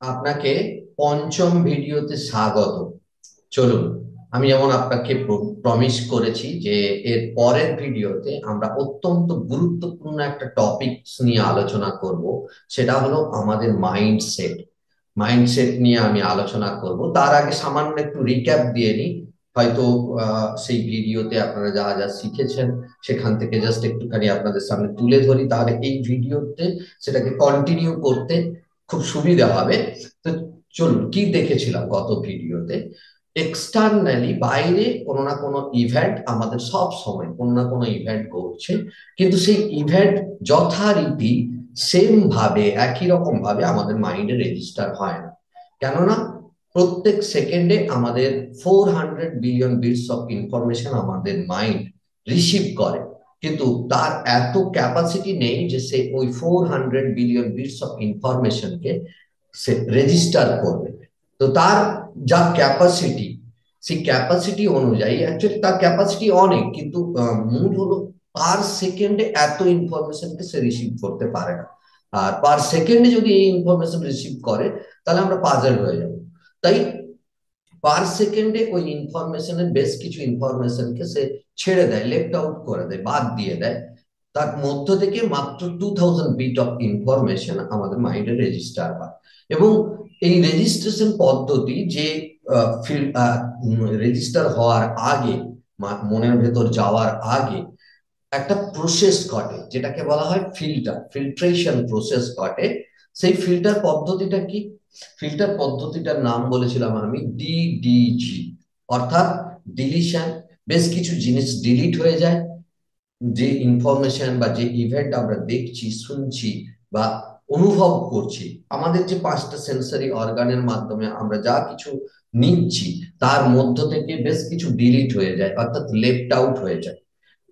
আপনাকে পঞ্চম ভিডিওতে স্বাগত। চলুন, আমি যেমন আপনাকে প্রমিস করেছি যে এর পরের ভিডিওতে আমরা অত্যন্ত গুরুত্বপূর্ণ একটা টপিকস নিয়ে আলোচনা করব। সেটা হলো আমাদের মাইন্ডসেট। মাইন্ডসেট নিয়ে আমি আলোচনা করব। তার আগে সামান্য একটু রিক্যাপ দিয়ে নিই। হয়তো সেই ভিডিওতে আপনারা যা যা শিখেছেন সেখান থেকে জাস্ট একটুখানি আপনাদের সামনে তুলে ধরি, তাহলে এই ভিডিওতে সেটাকে কন্টিনিউ করতে খুব সুবিধা হবে। তো চলুন, কি দেখেছিলাম গত ভিডিওতে। এক্সটার্নালি বাইরে কোনো না কোনো ইভেন্ট, আমাদের সব সময় কোনো না কোনো ইভেন্ট ঘটছে, কিন্তু সেই ইভেন্ট যথারীতি সেম ভাবে একই রকম ভাবে আমাদের মাইন্ডে রেজিস্টার হয় না। কেননা প্রত্যেক সেকেন্ডে আমাদের 400 বিলিয়ন বিটস অফ ইনফরমেশন আমাদের মাইন্ড রিসিভ করে, কিন্তু তার এত ক্যাপাসিটি নেই যে সে ওই 400 বিলিয়ন বিটস অফ ইনফরমেশনকে সে রেজিস্টার করবে। তো তার যা ক্যাপাসিটি, সেই ক্যাপাসিটি অনুযায়ী অ্যাকচুয়ালি তার ক্যাপাসিটি অনেক, কিন্তু মূল হলো পার সেকেন্ডে এত ইনফরমেশনকে সে রিসিভ করতে পারে না। আর পার সেকেন্ডে যদি এই ইনফরমেশন রিসিভ করে তাহলে আমরা পাজল হয়ে যাব। তাই পার সেকেন্ডে ওই ইনফরমেশনের বেশ কিছু ইনফরমেশনকে সে ছেড়ে দেয়, লেফট আউট করে দেয়, বাদ দিয়ে দেয়। তার মধ্য থেকে মাত্র 2000 বিট অফ ইনফরমেশন আমাদের মাইন্ডে রেজিস্টার হয়। এবং এই রেজিস্ট্রেশন পদ্ধতি যে রেজিস্টার হওয়ার আগে, মনের ভেতর যাওয়ার আগে একটা প্রসেস ঘটে, যেটাকে বলা হয় ফিল্ট্রেশন প্রসেস ঘটে। সেই ফিল্টার পদ্ধতিটা কি? ফিল্টার পদ্ধতিটার নাম বলেছিলাম আমি ডিডিজি, অর্থাৎ ডিলিশন। বেশ কিছু জিনিস ডিলিট হয়ে যায়। যে ইনফরমেশন বা যে ইভেন্ট আমরা দেখছি, শুনছি বা অনুভব করছি, আমাদের যে পাঁচটা সেন্সরি অর্গানের মাধ্যমে আমরা যা কিছু নিচ্ছি, তার মধ্য থেকে বেশ কিছু ডিলিট হয়ে যায়, অর্থাৎ লেফট আউট হয়ে যায়।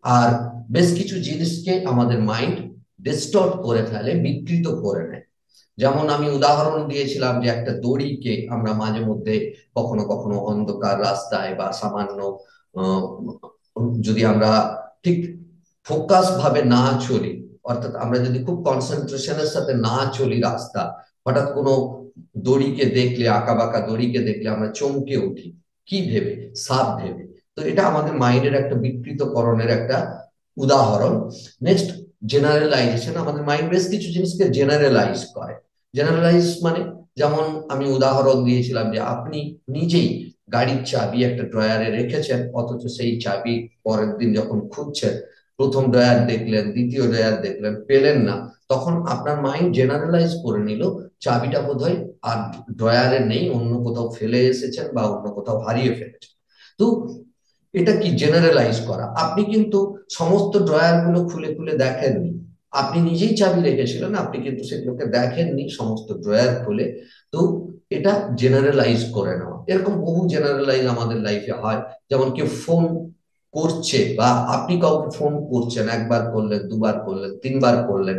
আর বেশ কিছু জিনিসকে আমাদের মাইন্ড ডিস্টর্ট করে ফেলে, বিকৃত করে নেয়। যেমন আমি উদাহরণ দিয়েছিলাম যে একটা দড়িকে আমরা মাঝে মধ্যে কখনো কখনো অন্ধকার রাস্তায় বা সামান্য আহ, যদি আমরা ঠিক ফোকাস ভাবে না চলি, অর্থাৎ আমরা যদি খুব কনসেন্ট্রেশনের সাথে না চলি রাস্তা, হঠাৎ কোনো দড়িকে দেখলে, আঁকা বাঁকা দড়িকে দেখলে আমরা চমকে উঠি। কি ভেবে? সাপ ভেবে। তো এটা আমাদের মাইন্ডের একটা বিকৃতকরণের একটা উদাহরণ। Next, generalisation. আমাদের মাইন্ড বেশ কিছু জিনিসকে জেনারেলাইজ করে। জেনারেলাইজ মানে, যেমন আমি উদাহরণ দিয়েছিলাম যে আপনি নিজেই গাড়ির চাবি একটা ড্রয়ারে রেখেছেন, অথচ সেই চাবি পরের দিন যখন খুঁজছেন, প্রথম ড্রয়ার দেখলেন, দ্বিতীয় ড্রয়ার দেখলেন, পেলেন না। তখন আপনার মাইন্ড জেনারেলাইজ করে নিল চাবিটা বোধহয় আর ড্রয়ারে নেই, অন্য কোথাও ফেলে এসেছেন বা অন্য কোথাও হারিয়ে ফেলেছেন। তো এটা কি জেনারেলাইজ করা? আপনি কিন্তু সমস্ত ড্রয়ার গুলো খুলে খুলে দেখেননি। আপনি নিজেই চাবি রেখেছিলেন, আপনি কিন্তু সেগুলোকে দেখেননি সমস্ত ড্রয়ার খুলে। তো এটা জেনারেলাইজ করে নেওয়া। এরকম বহু জেনারেলাইজ আমাদের লাইফে হয়। যেমন কেউ ফোন করছে, বা আপনি কাউকে ফোন করছেন, একবার করলেন, দুবার করলেন, তিনবার করলেন,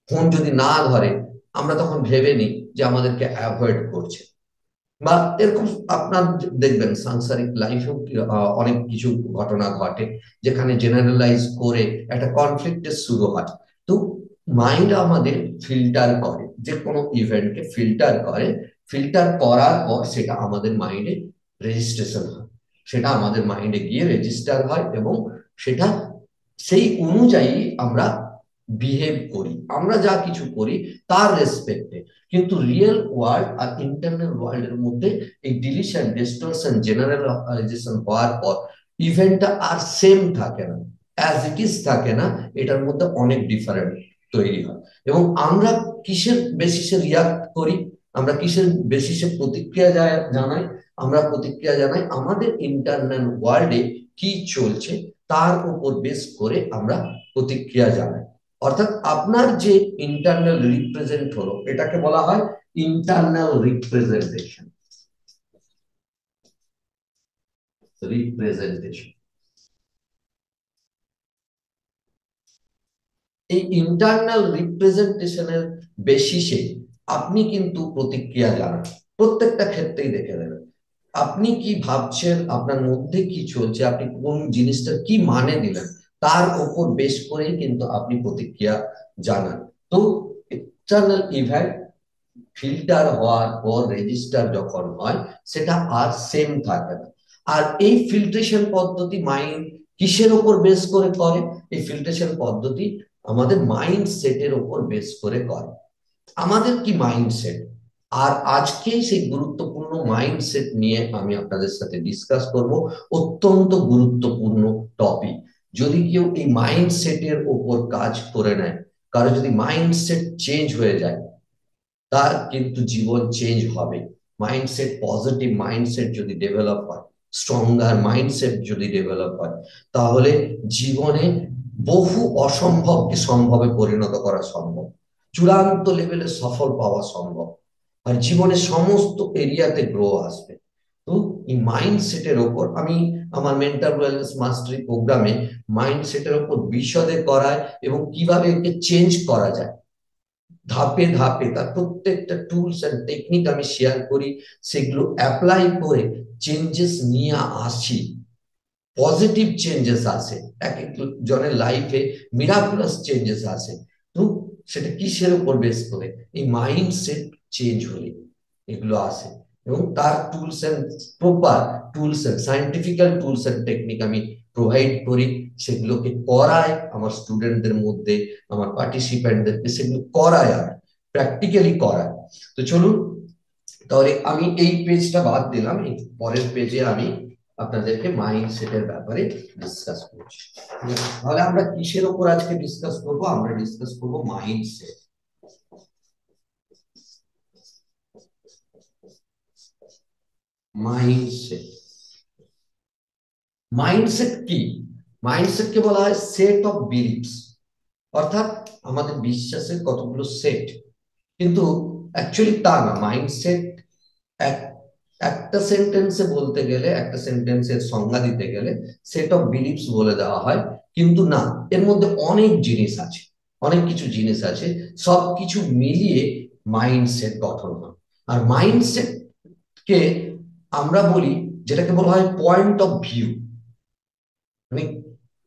ফোন যদি না ধরে, আমরা তখন ভেবে নিই যে আমাদেরকে অ্যাভয়েড করছে। বা এরকম আপনার দেখবেন সাংসারিক লাইফেও অনেক কিছু ঘটনা ঘটে, যেখানে জেনারেলাইজ করে একটা কনফ্লিক্টের শুরু হয়। তো মাইন্ড আমাদের ফিল্টার করে, যে কোনো ইভেন্টকে ফিল্টার করে। ফিল্টার করার পর সেটা আমাদের মাইন্ডে রেজিস্ট্রেশন হয়, সেটা আমাদের মাইন্ডে গিয়ে রেজিস্টার হয়, এবং সেটা সেই অনুযায়ী আমরা বিহেভ করি, আমরা যা কিছু করি তার রেসপেক্টে। কিন্তু রিয়েল ওয়ার্ল্ড আর ইন্টারনাল ওয়ার্ল্ডের মধ্যে এই ডিলিশন, ডিস্টরশন, জেনারেলাইজেশন হওয়ার পর ইভেন্টটা আর সেম থাকে না, অ্যাজ ইট ইজ থাকে না। এটার মধ্যে অনেক ডিফারেন্ট তৈরি হয়। এবং আমরা কিসের বেসিসে রিয়াক্ট করি, আমরা কিসের বেসিসে প্রতিক্রিয়া জানাই? আমরা প্রতিক্রিয়া জানাই আমাদের ইন্টারনাল ওয়ার্ল্ডে কি চলছে তার উপর বেস করে আমরা প্রতিক্রিয়া জানাই। অর্থাৎ আপনার যে ইন্টারনাল রিপ্রেজেন্ট হলো, এটাকে বলা হয় ইন্টারনাল রিপ্রেজেন্টেশন। রিপ্রেজেন্টেশন, এই ইন্টারনাল রিপ্রেজেন্টেশনের বেসিসে আপনি কিন্তু প্রতিক্রিয়া জানান। প্রত্যেকটা ক্ষেত্রেই দেখে নেবেন আপনি কি ভাবছেন, আপনার মধ্যে কি চলছে, আপনি কোন জিনিসটার কি মানে দিলেন, তার উপর বেশ করেই কিন্তু আপনি প্রতিক্রিয়া জানান। তো এক্সটার্নাল ইভেন্ট ফিল্টার হওয়ার পর রেজিস্টার যখন হয় সেটা আর সেম থাকে না। আর এই ফিল্ট্রেশন পদ্ধতি মাইন্ড কিসের ওপর বেস করে করে? এই ফিল্ট্রেশন পদ্ধতি আমাদের মাইন্ড সেটের ওপর বেস করে করে। আমাদের কি মাইন্ডসেট, আর আজকে সেই গুরুত্বপূর্ণ মাইন্ডসেট নিয়ে আমি আপনাদের সাথে ডিসকাস করব। অত্যন্ত গুরুত্বপূর্ণ টপিক। যদি কেউ এই মাইন্ডসেটের ওপর কাজ করে নেয়, কারো যদি মাইন্ডসেট চেঞ্জ হয়ে যায়, তার কিন্তু জীবন চেঞ্জ হবে। মাইন্ডসেট, পজিটিভ মাইন্ডসেট যদি ডেভেলপ হয়, স্ট্রঙ্গার মাইন্ডসেট যদি ডেভেলপ হয়, তাহলে জীবনে বহু অসম্ভবকে সম্ভবে পরিণত করা সম্ভব, চূড়ান্ত লেভেলে সফল পাওয়া সম্ভব, আর জীবনে সমস্ত এরিয়াতে গ্রো আসবে। তো এই মাইন্ডসেটের ওপর আমি আমার মেন্টাল ওয়েলনেস মাস্টারি প্রোগ্রামে মাইন্ডসেটের ওপর বিশদে করায়, এবং কিভাবে একে চেঞ্জ করা যায় ধাপে ধাপে তার প্রত্যেকটা টুলস এন্ড টেকনিক আমি শেয়ার করি। সেগুলো অ্যাপ্লাই করে চেঞ্জেস নিয়ে আসি, পজিটিভ চেঞ্জেস আসে, এক এক জনের লাইফে মিরাকুলাস চেঞ্জেস আসে। তো সেটা কিসের উপর বেস করে? এই মাইন্ডসেট চেঞ্জ হলে এগুলো আসে। এবং তার tools and proper tools and scientifical tools and technique আমি প্রোভাইড করি, সেগুলোকে করায় আমার স্টুডেন্টদের মধ্যে, আমার পার্টিসিপেন্টদেরকে সেগুলো করায়, আর প্র্যাকটিক্যালি করায়। তো চলুন, তাহলে আমি এই পেজটা বাদ দিলাম, এই পরের পেজে আমি আপনাদেরকে মাইন্ডসেটের ব্যাপারে ডিসকাস করছি। তাহলে আমরা কিসের উপর আজকে ডিসকাস করব? আমরা ডিসকাস করব মাইন্ডসেট। মাইন্ডসেট, মাইন্ডসেট কি? মাইন্ডসেটকে বলা হয় সেট অফ বিলিফস, অর্থাৎ আমাদের বিশ্বাসের কতগুলো সেট। কিন্তু অ্যাকচুয়ালি তা না। মাইন্ডসেট একটা সেন্টেন্সে বলতে গেলে, একটা সেন্টেন্সের সংজ্ঞা দিতে গেলে সেট অফ বিলিফস বলে দেওয়া হয়, কিন্তু না, এর মধ্যে অনেক জিনিস আছে, অনেক কিছু জিনিস আছে, সবকিছু মিলিয়ে মাইন্ডসেট গঠন হয়। আর মাইন্ডসেট কে আমরা বলি, যেটাকে বলা হয় পয়েন্ট অফ ভিউ। মানে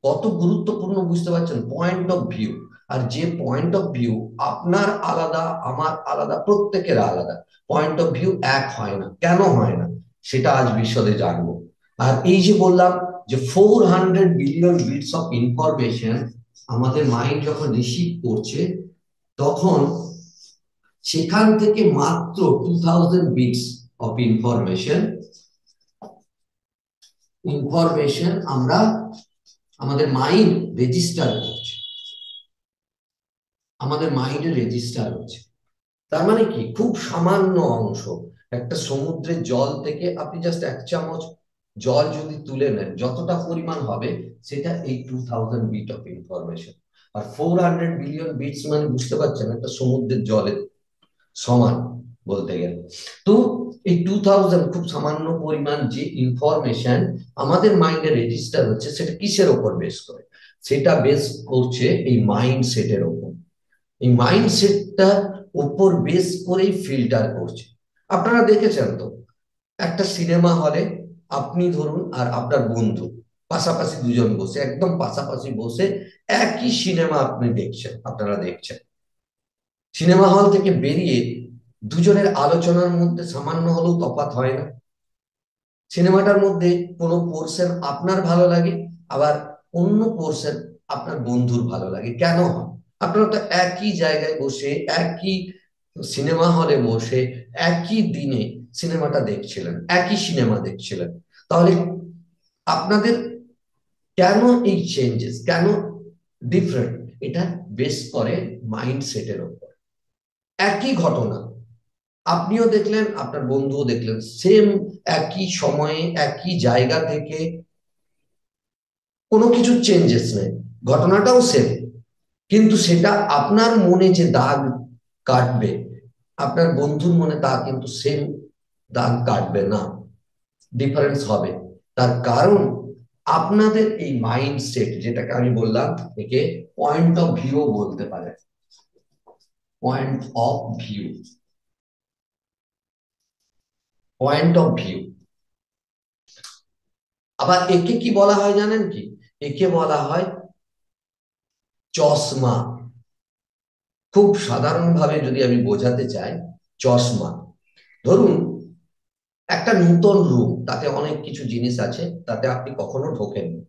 কত গুরুত্বপূর্ণ বুঝতে পারছেন? Point of view. আর যে পয়েন্ট অফ ভিউ আপনার আলাদা, আমার আলাদা, প্রত্যেকের আলাদা, পয়েন্ট অফ ভিউ এক হয় না। কেন হয় না সেটা আজ বিশদে জানবো। আর এই যে বললাম যে 400 বিলিয়ন বিটস অফ ইনফরমেশন আমাদের মাইন্ড যখন রিসিভ করছে, তখন সেখান থেকে মাত্র 2000 বিটস অফ ইনফরমেশন আমরা, আমাদের মাইন্ড রেজিস্টার করছে, আমাদের মাইন্ডে রেজিস্টার হচ্ছে। তার মানে কি? খুব সামান্য অংশ। একটা সমুদ্রের জল থেকে আপনি জাস্ট 1 চামচ জল যদি তুলে নেন, যতটা পরিমাণ হবে সেটা এই 2000 বিট অফ ইনফরমেশন। আর 400 বিলিয়ন বিটস মানে বুঝতে পারছেন, একটা সমুদ্রের জলের সমান বলতে গেলে। তো এই 2000 খুব সামান্য পরিমাণ যে ইনফরমেশন আমাদের মাইন্ডে রেজিস্টার হচ্ছে, সেটা কিসের ওপর বেস করে? সেটা বেস করছে এই মাইন্ড সেটের ওপর। এই মাইন্ডসেটটা উপর বেস করেই ফিল্টার করছে। আপনারা দেখেছেন তো, একটা সিনেমা হলে আপনি ধরুন আর আপনার বন্ধু পাশাপাশি দুজন বসে, একদম পাশাপাশি বসে একই সিনেমা আপনি দেখছেন, আপনারা দেখছেন। সিনেমা হল থেকে বেরিয়ে দুজনের আলোচনার মধ্যে সামান্য হলেও তফাৎ হয় না? সিনেমাটার মধ্যে কোনো পোর্শন আপনার ভালো লাগে, আবার অন্য পোর্শন আপনার বন্ধুর ভালো লাগে। কেন হয়? আপনারা তো একই জায়গায় বসে, একই সিনেমা হলে বসে একই দিনে সিনেমাটা দেখছিলেন, একই সিনেমা দেখছিলেন। তাহলে আপনাদের কেন এই চেঞ্জেস, কেন ডিফারেন্ট? এটা বেস করে মাইন্ডসেটের উপর। একই ঘটনা আপনিও দেখলেন, আপনার বন্ধুও দেখলেন, সেম একই সময়ে একই জায়গা থেকে, কোনো কিছু চেঞ্জেস নেই, ঘটনাটাও সেম। কিন্তু সেটা আপনার মনে যে দাগ কাটবে, আপনার বন্ধুর মনে তা কিন্তু সেম দাগ কাটবে না, ডিফারেন্স হবে। তার কারণ আপনাদের এই মাইন্ডসেট, যেটাকে আমি বললাম, একে পয়েন্ট অফ ভিউ বলতে পারে। Point of view, point of view. আবার একে কি বলা হয় জানেন কি? একে বলা হয় চশমা। খুব সাধারণভাবে যদি আমি বোঝাতে চাই, চশমা। ধরুন একটা নতুন রুম, তাতে অনেক কিছু জিনিস আছে, তাতে আপনি কখনো ঢোকেননি।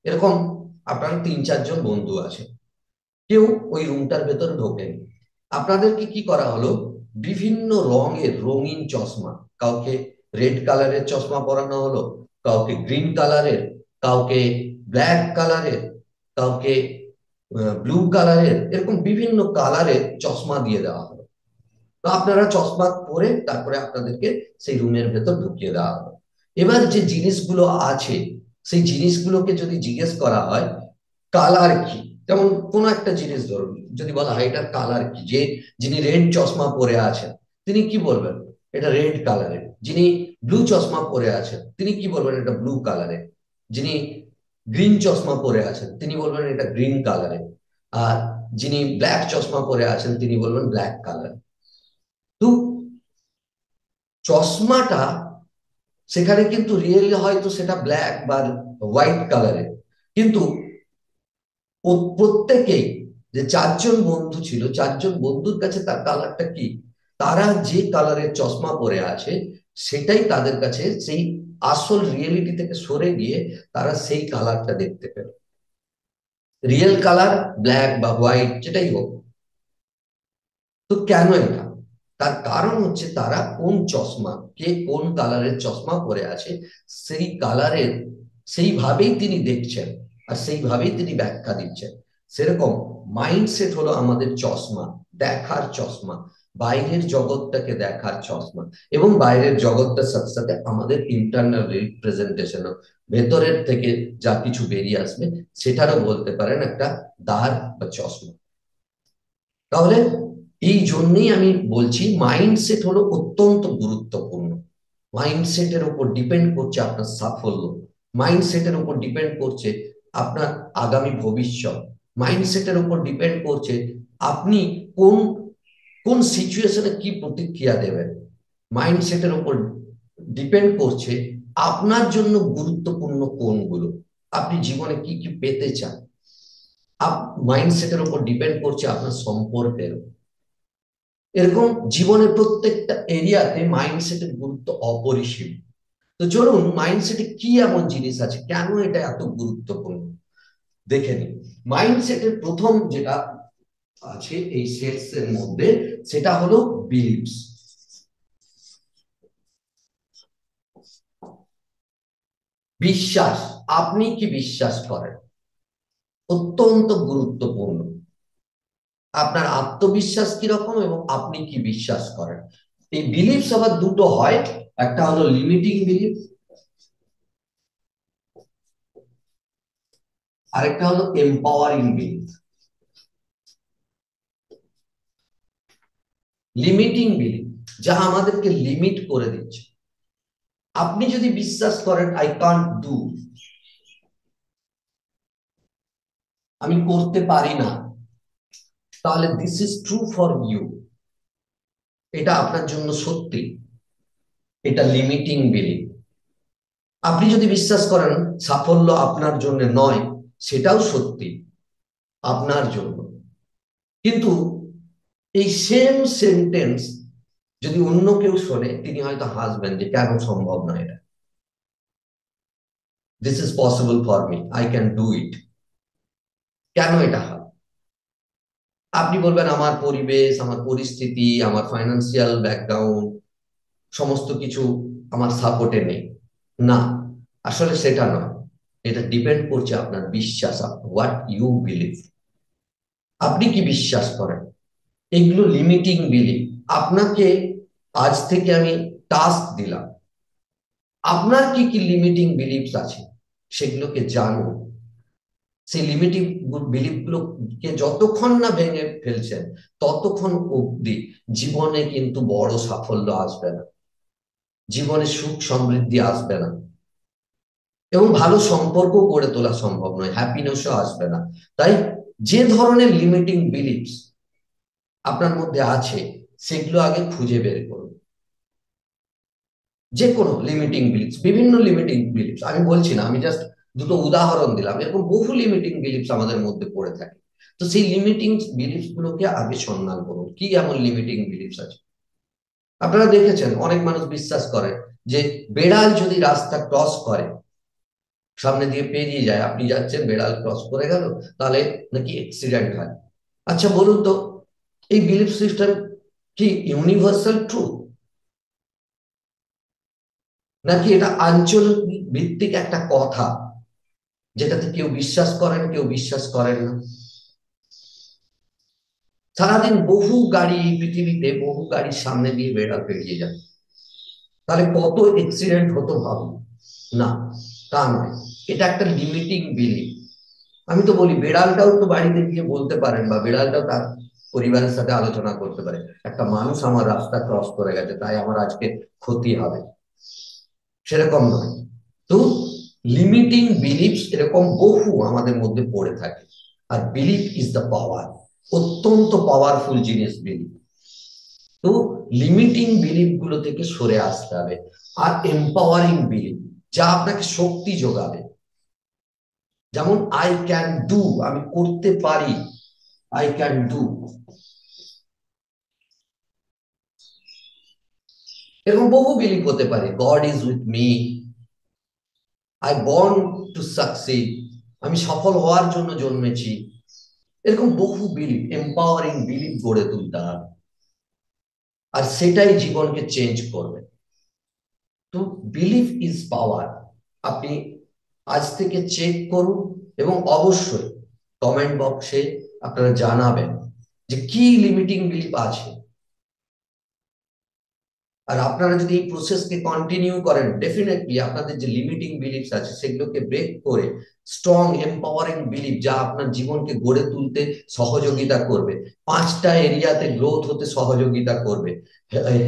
এরকম আপনার 3-4 জন বন্ধু আছে, কেউ ওই রুমটার ভেতরে ঢোকেনি। আপনাদেরকে কি করা হলো, বিভিন্ন রঙের রঙিন চশমা, কাউকে রেড কালারের চশমা পরানো হলো, কাউকে গ্রিন কালারের, কাউকে ব্ল্যাক কালারের, কাউকে ব্লু কালারের, এরকম বিভিন্ন কালারের চশমা দিয়ে দেওয়া হলো। তো আপনারা চশমা পরে তারপরে আপনাদেরকে সেই রুমের ভেতর ঢুকিয়ে দেওয়া হলো। এবার যে জিনিসগুলো আছে, সেই জিনিসগুলোকে যদি জিজ্ঞেস করা হয় কালার কি, যেমন কোন একটা জিনিস ধরুন, যদি বলা হয় এটার কালার কি, যিনি রেড চশমা পরে আছেন তিনি কি বলবেন, এটা রেড কালারের। যিনি ব্লু চশমা পরে আছেন তিনি কি বলবেন, এটা ব্লু কালারের। যিনি গ্রিন চশমা পরে আছেন তিনি বলবেন এটা গ্রিন কালারের। আর যিনি ব্ল্যাক চশমা পরে আছেন তিনি বলবেন ব্ল্যাক কালার। তো চশমাটা সেখানে কিন্তু রিয়েল হয়তো সেটা ব্ল্যাক বা হোয়াইট কালারের, কিন্তু প্রত্যেকেই, যে 4 জন বন্ধু ছিল, 4 জন বন্ধুর কাছে তার কালারটা কি, তারা যে কালারের চশমা পরে আছে সেটাই তাদের কাছে সেই আসল রিয়েলিটি থেকে সরে গিয়ে তারা সেই কালারটা দেখতে পেল। রিয়েল কালার ব্ল্যাক বা হোয়াইট যেটাই হোক। তো কেন এটা, তার কারণ হচ্ছে তারা কোন চশমা, কে কোন কালারের চশমা পরে আছে সেই কালারের, সেইভাবেই তিনি দেখছেন আর সেইভাবেই তিনি ব্যাখ্যা দিচ্ছেন। সেরকম মাইন্ডসেট হলো আমাদের চশমা, দেখার চশমা, বাইরের জগৎটাকে দেখার চশমা। এবং বাইরের জগৎটার সাথে সাথে আমাদের ইন্টারনাল রিপ্রেজেন্টেশন, ভেতরের থেকে যা কিছু বেরিয়ে আসবে সেটারও বলতে পারেন একটা দ্বার বা চশমা। তাহলে এই জন্যই আমি বলছি মাইন্ডসেট হলো অত্যন্ত গুরুত্বপূর্ণ। মাইন্ডসেটের উপর ডিপেন্ড করছে আপনার সাফল্য, মাইন্ডসেটের উপর ডিপেন্ড করছে আপনার আগামী ভবিষ্যৎ, মাইন্ডসেটের উপর ডিপেন্ড করছে আপনি কোন কোন সিচুয়েশনে কি প্রতিক্রিয়া দেবেন। মাইন্ডসেটের উপর ডিপেন্ড করছে আপনার জন্য গুরুত্বপূর্ণ কোনগুলো, আপনি জীবনে কি কি পেতে চান। মাইন্ডসেটের উপর ডিপেন্ড করছে আপনার সম্পর্কের। এরকম জীবনের প্রত্যেকটা এরিয়াতে মাইন্ডসেটের গুরুত্ব অপরিসীম। তো চলুন মাইন্ডসেটে কি এমন জিনিস আছে, কেন এটা এত গুরুত্বপূর্ণ দেখে নিন। মাইন্ডসেটের প্রথম যেটা আছে এই সেটস এর মধ্যে, সেটা হলো বিলিভস। বিশ্বাস, আপনি কি বিশ্বাস করেন, অত্যন্ত গুরুত্বপূর্ণ। আপনার আত্মবিশ্বাস কিরকম এবং আপনি কি বিশ্বাস করেন। এই বিলিভস আবার দুটো হয়, একটা হলো লিমিটিং বিলিফ, আরেকটা হলো এম্পাওয়ারিং বিলিফ। লিমিটিং বিলিফ, যা আমাদেরকে লিমিট করে দিচ্ছে। আপনি যদি বিশ্বাস করেন আই কান্ট ডু, আমি করতে পারি না, তাহলে this is true for you, এটা আপনার জন্য সত্যি, এটা লিমিটিং বিলিফ। আপনি যদি বিশ্বাস করেন সাফল্য আপনার জন্য নয়, সেটাও সত্যি আপনার জন্য। কিন্তু এই সেম সেন্টেন্স যদি অন্য কেউ শোনে, তিনি হয়তো হাসবেন যে কেন সম্ভব নয় এটা, this is possible for me, I can do it. কেন এটা হয়, আপনি বলবেন আমার পরিবেশ, আমার পরিস্থিতি, আমার ফাইন্যান্সিয়াল ব্যাকগ্রাউন্ড সমস্ত কিছু আমার সাপোর্টে নেই। না, আসলে সেটা নয়, এটা ডিপেন্ড করছে আপনার বিশ্বাস, হোয়াট ইউ বিলিভ, আপনি কি বিশ্বাস করেন। এগুলো লিমিটিং বিলিভ। আপনাকে আজ থেকে আমি টাস্ক দিলাম, আপনার কি কি লিমিটিং বিলিভস আছে সেগুলোকে জানুন। সেই লিমিটিং বিলিফ গুলোকে যতক্ষণ না ভেঙে ফেলছেন ততক্ষণ অব্দি জীবনে কিন্তু বড় সাফল্য আসবে না, জীবনে সুখ সমৃদ্ধি আসবে না, এবং ভালো সম্পর্ক গড়ে তোলা সম্ভব নয়, হ্যাপিনেসও আসবে না। তাই যে ধরনের লিমিটিং বিলিফস আপনার মধ্যে আছে সেগুলো আগে খুঁজে বের করুন। যে কোনো লিমিটিং বিলিফস, বিভিন্ন লিমিটিং বিলিফস, আমি বলছি না, আমি জাস্ট দুটো উদাহরণ দিলাম, এরকম বহু লিমিটিং বিলিফস আমাদের মধ্যে পড়ে থাকে। তো সেই লিমিটিং বিলিফস গুলোকে আগে সন্ধান করুন, কি এমন লিমিটিং বিলিফস আছে। আপনারা দেখেছেন অনেক মানুষ বিশ্বাস করেন যে বেড়াল যদি রাস্তা ক্রস করে, সামনে দিয়ে পেরিয়ে যায়, আপনি যাচ্ছেন বেড়াল ক্রস করে গেল, তাহলে নাকি অ্যাক্সিডেন্ট হয়। আচ্ছা বলুন তো, এই বিলিফ সিস্টেম কি ইউনিভার্সাল ট্রু, নাকি এটা আঞ্চলিক ভিত্তিক একটা কথা যেটাতে কেউ বিশ্বাস করেন কেউ বিশ্বাস করেন না? সারাদিন বহু গাড়ি, এই পৃথিবীতে বহু গাড়ির সামনে দিয়ে বেড়াল পেরিয়ে যায়, তাহলে কত অ্যাক্সিডেন্ট হতো ভাবুন। না, তা নয়, এটা একটা লিমিটিং বিলিফ। আমি তো বলি বেড়ালটাও তো বাড়িতে গিয়ে বলতে পারেন, বা বেড়ালটাও তার পরিবারের সাথে আলোচনা করতে পারে, একটা মানুষ আমার রাস্তা ক্রস করে গেছে তাই আমার আজকে ক্ষতি হবে, সেরকম নয়। তো লিমিটিং বিলিফস এরকম বহু আমাদের মধ্যে পড়ে থাকে। আর বিলিফ ইজ দ্য পাওয়ার, অত্যন্ত পাওয়ারফুল জিনিস বিলিফ। তো লিমিটিং বিলিফ গুলো থেকে সরে আসতে হবে। আর এম্পাওয়ারিং বিলিফ, যা আপনাকে শক্তি যোগাবে, যেমন আই ক্যান ডু, আমি করতে পারি, আই ক্যান ডু, এরকম বহু বিলিফ হতে পারে। God is with me, I born to succeed, আমি সফল হওয়ার জন্য জন্মেছি। এরকম বহু বিলিফ, এম্পাওয়ারিং বিলিফ গড়ে তুলতে হবে, আর সেটাই জীবনকে চেঞ্জ করবে। তো বিলিফ ইজ পাওয়ার। আপনি আজ থেকে চেক করুন, এবং অবশ্যই কমেন্ট বক্সে আপনারা জানাবেন যে কি লিমিটিং বিলিফ আছে। আর আপনারা যদি এই প্রসেসকে কন্টিনিউ করেন, ডেফিনেটলি আপনাদের যে লিমিটিং বিলিফস আছে সেগুলোকে ব্রেক করে স্ট্রং এম্পাওয়ারিং বিলিফ, যা আপনার জীবনকে গড়ে তুলতে সহযোগিতা করবে, 5টা এরিয়াতে গ্রোথ হতে সহযোগিতা করবে: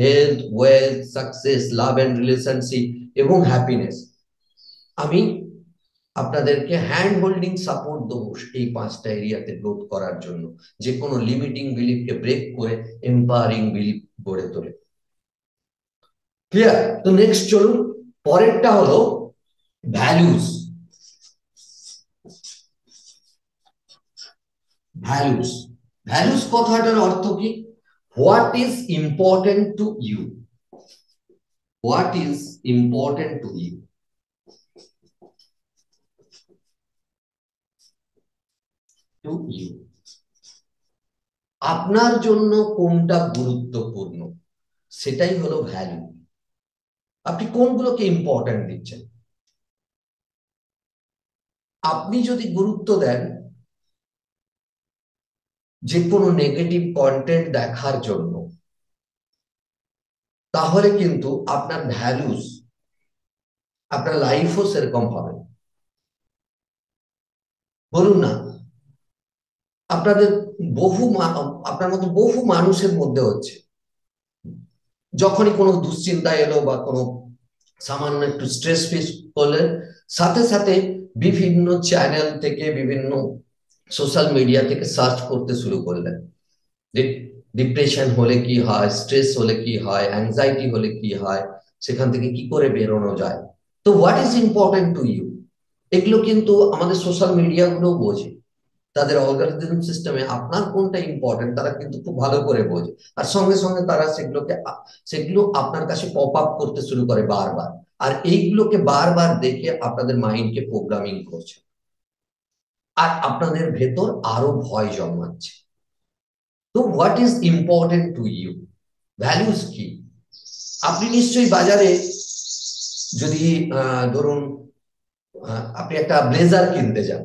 health, wealth, success, love and relationship এবং হ্যাপিনেস। আমি আপনাদেরকে হ্যান্ড হোল্ডিং সাপোর্ট দেবো এই 5টা এরিয়াতে গ্রোথ করার জন্য, যে কোনো লিমিটিং বিলিফকে ব্রেক করে এম্পাওয়ারিং বিলিফ গড়ে তোলে। ক্লিয়ার? তো নেক্সট চলুন, পরেরটা হলো ভ্যালুস। ভ্যালুস, ভ্যালুস কথাটার অর্থ কি? What is important to you, what is important to you, to you, আপনার জন্য কোনটা গুরুত্বপূর্ণ, সেটাই হলো ভ্যালু। আপনি কোনগুলোকে ইম্পর্টেন্ট দিচ্ছেন? আপনি যদি গুরুত্ব দেন যে কোনো নেগেটিভ কন্টেন্ট দেখার জন্য, তাহলে কিন্তু আপনার ভ্যালুস, আপনার লাইফও সেরকম হবে। বলুন না, আপনাদের আপনার মতো বহু মানুষের মধ্যে হচ্ছে, যখনই কোনো দুশ্চিন্তা এলো বা কোনো সামান্য একটু স্ট্রেস ফেস করলেন, সাথে সাথে বিভিন্ন চ্যানেল থেকে, বিভিন্ন সোশ্যাল মিডিয়া থেকে সার্চ করতে শুরু করলেন। ডিপ্রেশন হলে কি হয়, স্ট্রেস হলে কি হয়, অ্যাংজাইটি হলে কি হয়, সেখান থেকে কি করে বেরোনো যায়। তো what is important to you, এগুলো কিন্তু আমাদের সোশ্যাল মিডিয়া গুলো বোঝে, তাদের অ্যালগরিদম সিস্টেমে আপনার কোনটা ইম্পর্টেন্ট তারা কিন্তু খুব ভালো করে বোঝে। আর সঙ্গে সঙ্গে তারা সেগুলো আপনার কাছে পপ আপ করতে শুরু করে বারবার। আর এইগুলোকে বারবার দেখে আপনাদের মাইন্ডকে প্রোগ্রামিং করছে, আর আপনাদের ভেতর আরো ভয় জন্মাচ্ছে। তো what is important to you, values কি? আপনি নিশ্চয়ই বাজারে যদি ধরুন আপনি একটা ব্লেজার কিনতে যান,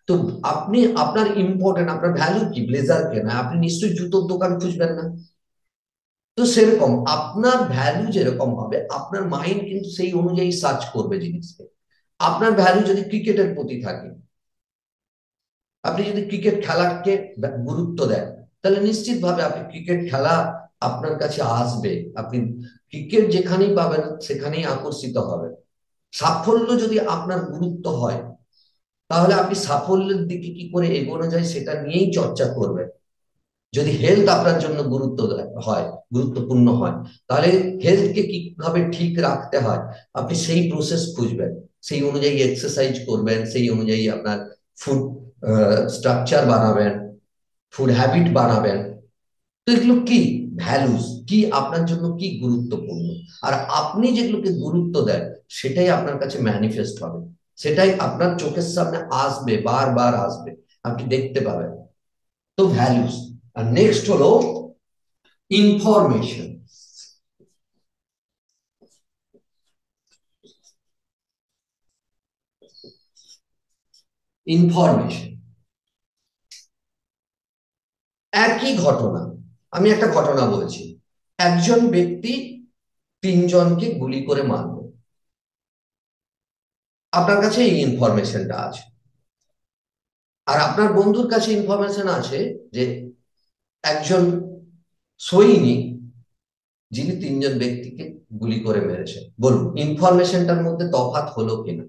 তো আপনি, আপনার ইম্পর্টেন্ট, আপনার ভ্যালু কি ব্লেজার কেনা, আপনি নিশ্চয়ই জুতোর দোকান খুঁজবেন না। তো সেরকম আপনার ভ্যালু যেরকম হবে, আপনার মাইন্ড কিন্তু সেই অনুযায়ী সার্চ করবে জিনিসকে। আপনার ভ্যালু যদি ক্রিকেটের প্রতি থাকে, আপনি যদি ক্রিকেট খেলাকে গুরুত্ব দেন, তাহলে নিশ্চিতভাবে আপনি ক্রিকেট খেলা আপনার কাছে আসবে, আপনি ক্রিকেট যেখানেই পাবেন সেখানেই আকর্ষিত হবেন। সাফল্য যদি আপনার গুরুত্ব হয়, তাহলে আপনি সাফল্যের দিকে কি করে এগোনো যায় সেটা নিয়েই চর্চা করবেন। যদি হেলথ আপনার জন্য গুরুত্বপূর্ণ হয়, তাহলে হেলথকে কিভাবে ঠিক রাখতে হয় আপনি সেই প্রসেস খুঁজবেন, সেই অনুযায়ী এক্সারসাইজ করবেন, সেই অনুযায়ী আপনার ফুড স্ট্রাকচার বানাবেন, ফুড হ্যাবিট বানাবেন। তো এগুলো কি? ভ্যালুস কি আপনার জন্য কি গুরুত্বপূর্ণ, আর আপনি যেগুলোকে গুরুত্ব দেন সেটাই আপনার কাছে ম্যানিফেস্ট হবে, সেটাই আপনার চোখের সামনে আসবে, বারবার আসবে, আপনি দেখতে পাবেন। তো ভ্যালুস। আর নেক্সট হলো ইনফরমেশন। ইনফরমেশন একই ঘটনা, আমি একটা ঘটনা বলছি। একজন ব্যক্তি তিনজনকে গুলি করে মারলো, আপনার কাছে এই ইনফরমেশনটা আছে, আর আপনার বন্ধুর কাছে ইনফরমেশন আছে যে একজন সৈনিক যিনি তিনজন ব্যক্তিকে গুলি করে মেরেছেন। বলুন ইনফরমেশনটার মধ্যে তফাৎ হলো কিনা?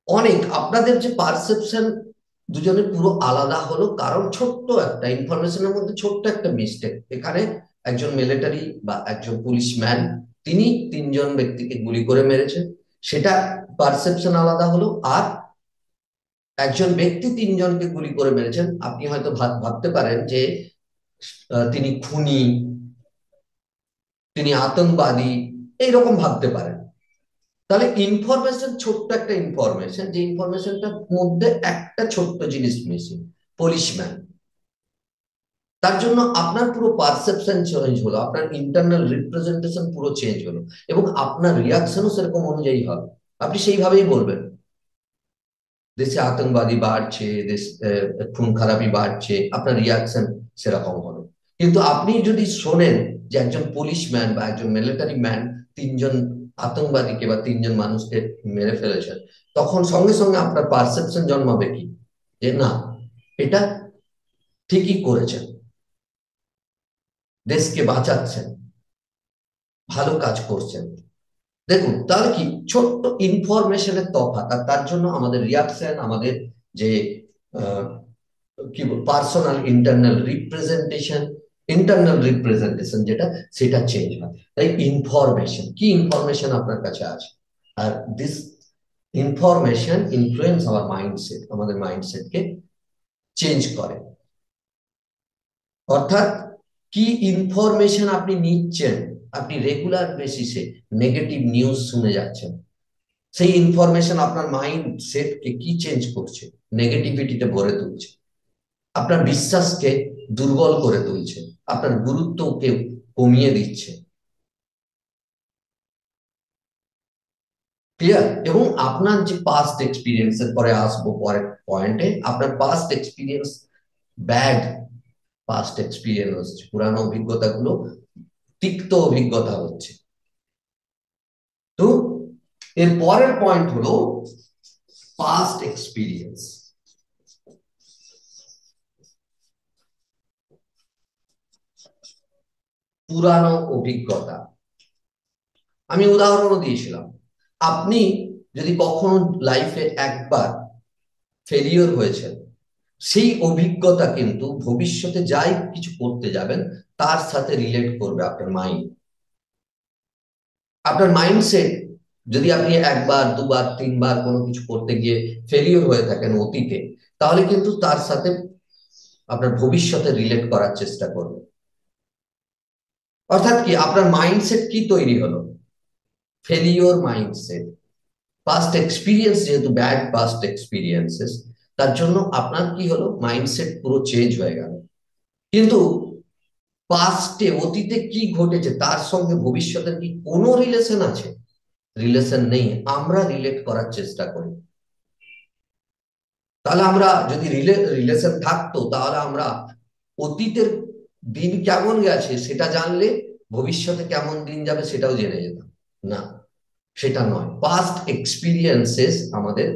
অনেক, আপনাদের যে পারসেপশন দুজনের পুরো আলাদা হলো, কারণ ছোট্ট একটা ইনফরমেশনের মধ্যে ছোট্ট একটা মিস্টেক। এখানে একজন মিলিটারি বা একজন পুলিশম্যান তিনি তিনজন ব্যক্তিকে গুলি করে মেরেছেন, সেটা পারসেপশন আলাদা হলো। আর একজন ব্যক্তি তিনজনকে গুলি করে মেরেছেন, আপনি হয়তো ভাবতে পারেন যে তিনি খুনি, তিনি আতঙ্কবাদী, এইরকম ভাবতে পারেন। তাহলে ইনফরমেশন ছোট্ট একটা ইনফরমেশন, যে ইনফরমেশনটার মধ্যে একটা ছোট্ট জিনিস মিসিং, পুলিশম্যান। তার জন্য আপনার পুরো পারসেপশন চেঞ্জ হলো, আপনার ইন্টারনাল রিপ্রেজেন্টেশন পুরো চেঞ্জ হলো, এবং আপনার রিয়াকশনও সেরকম অনুযায়ী হবে, আপনি সেইভাবেই বলবেন। দেশে আতঙ্কবাদী বাড়ছে, দেশ খুন খারাপি বাড়ছে, আপনার রিয়াকশন সেরকম হলো। কিন্তু আপনি যদি শোনেন যে একজন পুলিশম্যান বা একজন মিলিটারি ম্যান তিনজন আতঙ্কবাদীকে বা তিনজন মানুষকে মেরে ফেলেছেন, তখন সঙ্গে সঙ্গে আপনার পারসেপশন জন্মাবে কি, যে না, এটা ঠিকই করেছেন, দেশকে বাঁচাচ্ছেন, ভালো কাজ করছেন। দেখুন তাহলে কি ছোট্ট ইনফরমেশনের তফাৎ, আর তার জন্য আমাদের রিয়াকশন, আমাদের যে আহ, কি পার্সোনাল ইন্টারনাল রিপ্রেজেন্টেশন যেটা, সেটা চেঞ্জ হয়। তাই ইনফরমেশন কি, ইনফরমেশন আপনার কাছে আছে, আর this information influence our mindset, আমাদের মাইন্ডসেটকে চেঞ্জ করে। অর্থাৎ কি ইনফরমেশন আপনি নিচ্ছেন, আপনি রেগুলার বেসিসে নেগেটিভ নিউজ শুনে যাচ্ছেন, সেই ইনফরমেশন আপনার মাইন্ড সেটকে কি চেঞ্জ করছে, নেগেটিভিটিতে ভরে তুলছে, আপনার বিশ্বাসকে দুর্বল করে তুলছে, আপনার গুরুত্বকে কমিয়ে দিচ্ছে। ক্লিয়ার? এবং আপনার যে পাস্ট এক্সপিরিয়েন্সের পরে আসবো পরের পয়েন্টে, আপনার past experience bad, past experience হচ্ছে, পুরানো অভিজ্ঞতাগুলো তিক্ত অভিজ্ঞতা হচ্ছে। তো এর পরের পয়েন্ট হলো পাস্ট এক্সপিরিয়েন্স, পুরানো অভিজ্ঞতা। আমি উদাহরণও দিয়েছিলাম, আপনি যদি কখনো লাইফে একবার ফেলিওর হয়েছেন, সেই অভিজ্ঞতা কিন্তু ভবিষ্যতে যাই কিছু করতে যাবেন তার সাথে রিলেট করবে আপনার মাইন্ড, আপনার মাইন্ডসেট। যদি আপনি একবার দুবার তিনবার কোনো কিছু করতে গিয়ে ফেলিওর হয়ে থাকেন অতীতে, তাহলে কিন্তু তার সাথে আপনার ভবিষ্যতে রিলেট করার চেষ্টা করবে। অর্থাৎ কি আপনার মাইন্ডসেট কি তৈরি হলো, ফেলিওর মাইন্ডসেট। পাস্ট এক্সপিরিয়েন্স যেহেতু ব্যাড পাস্ট এক্সপিরিয়েন্সেস, তার জন্য আপনার কি হলো, মাইন্ডসেট পুরো চেঞ্জ হয়ে গেল। কিন্তু পাস্টে অতীতে কি ঘটেছে তার সঙ্গে ভবিষ্যতের কি কোনো রিলেশন আছে? রিলেশন নেই, আমরা রিলেট করার চেষ্টা করি। তাহলে আমরা যদি রিলেশন থাকতো, তাহলে আমরা অতীতের দিন কেমন গেছে সেটা জানলে ভবিষ্যতে কেমন দিন যাবে সেটাও জেনে যেতাম। না, সেটা নয়। পাস্ট এক্সপিরিয়েন্সেস আমাদের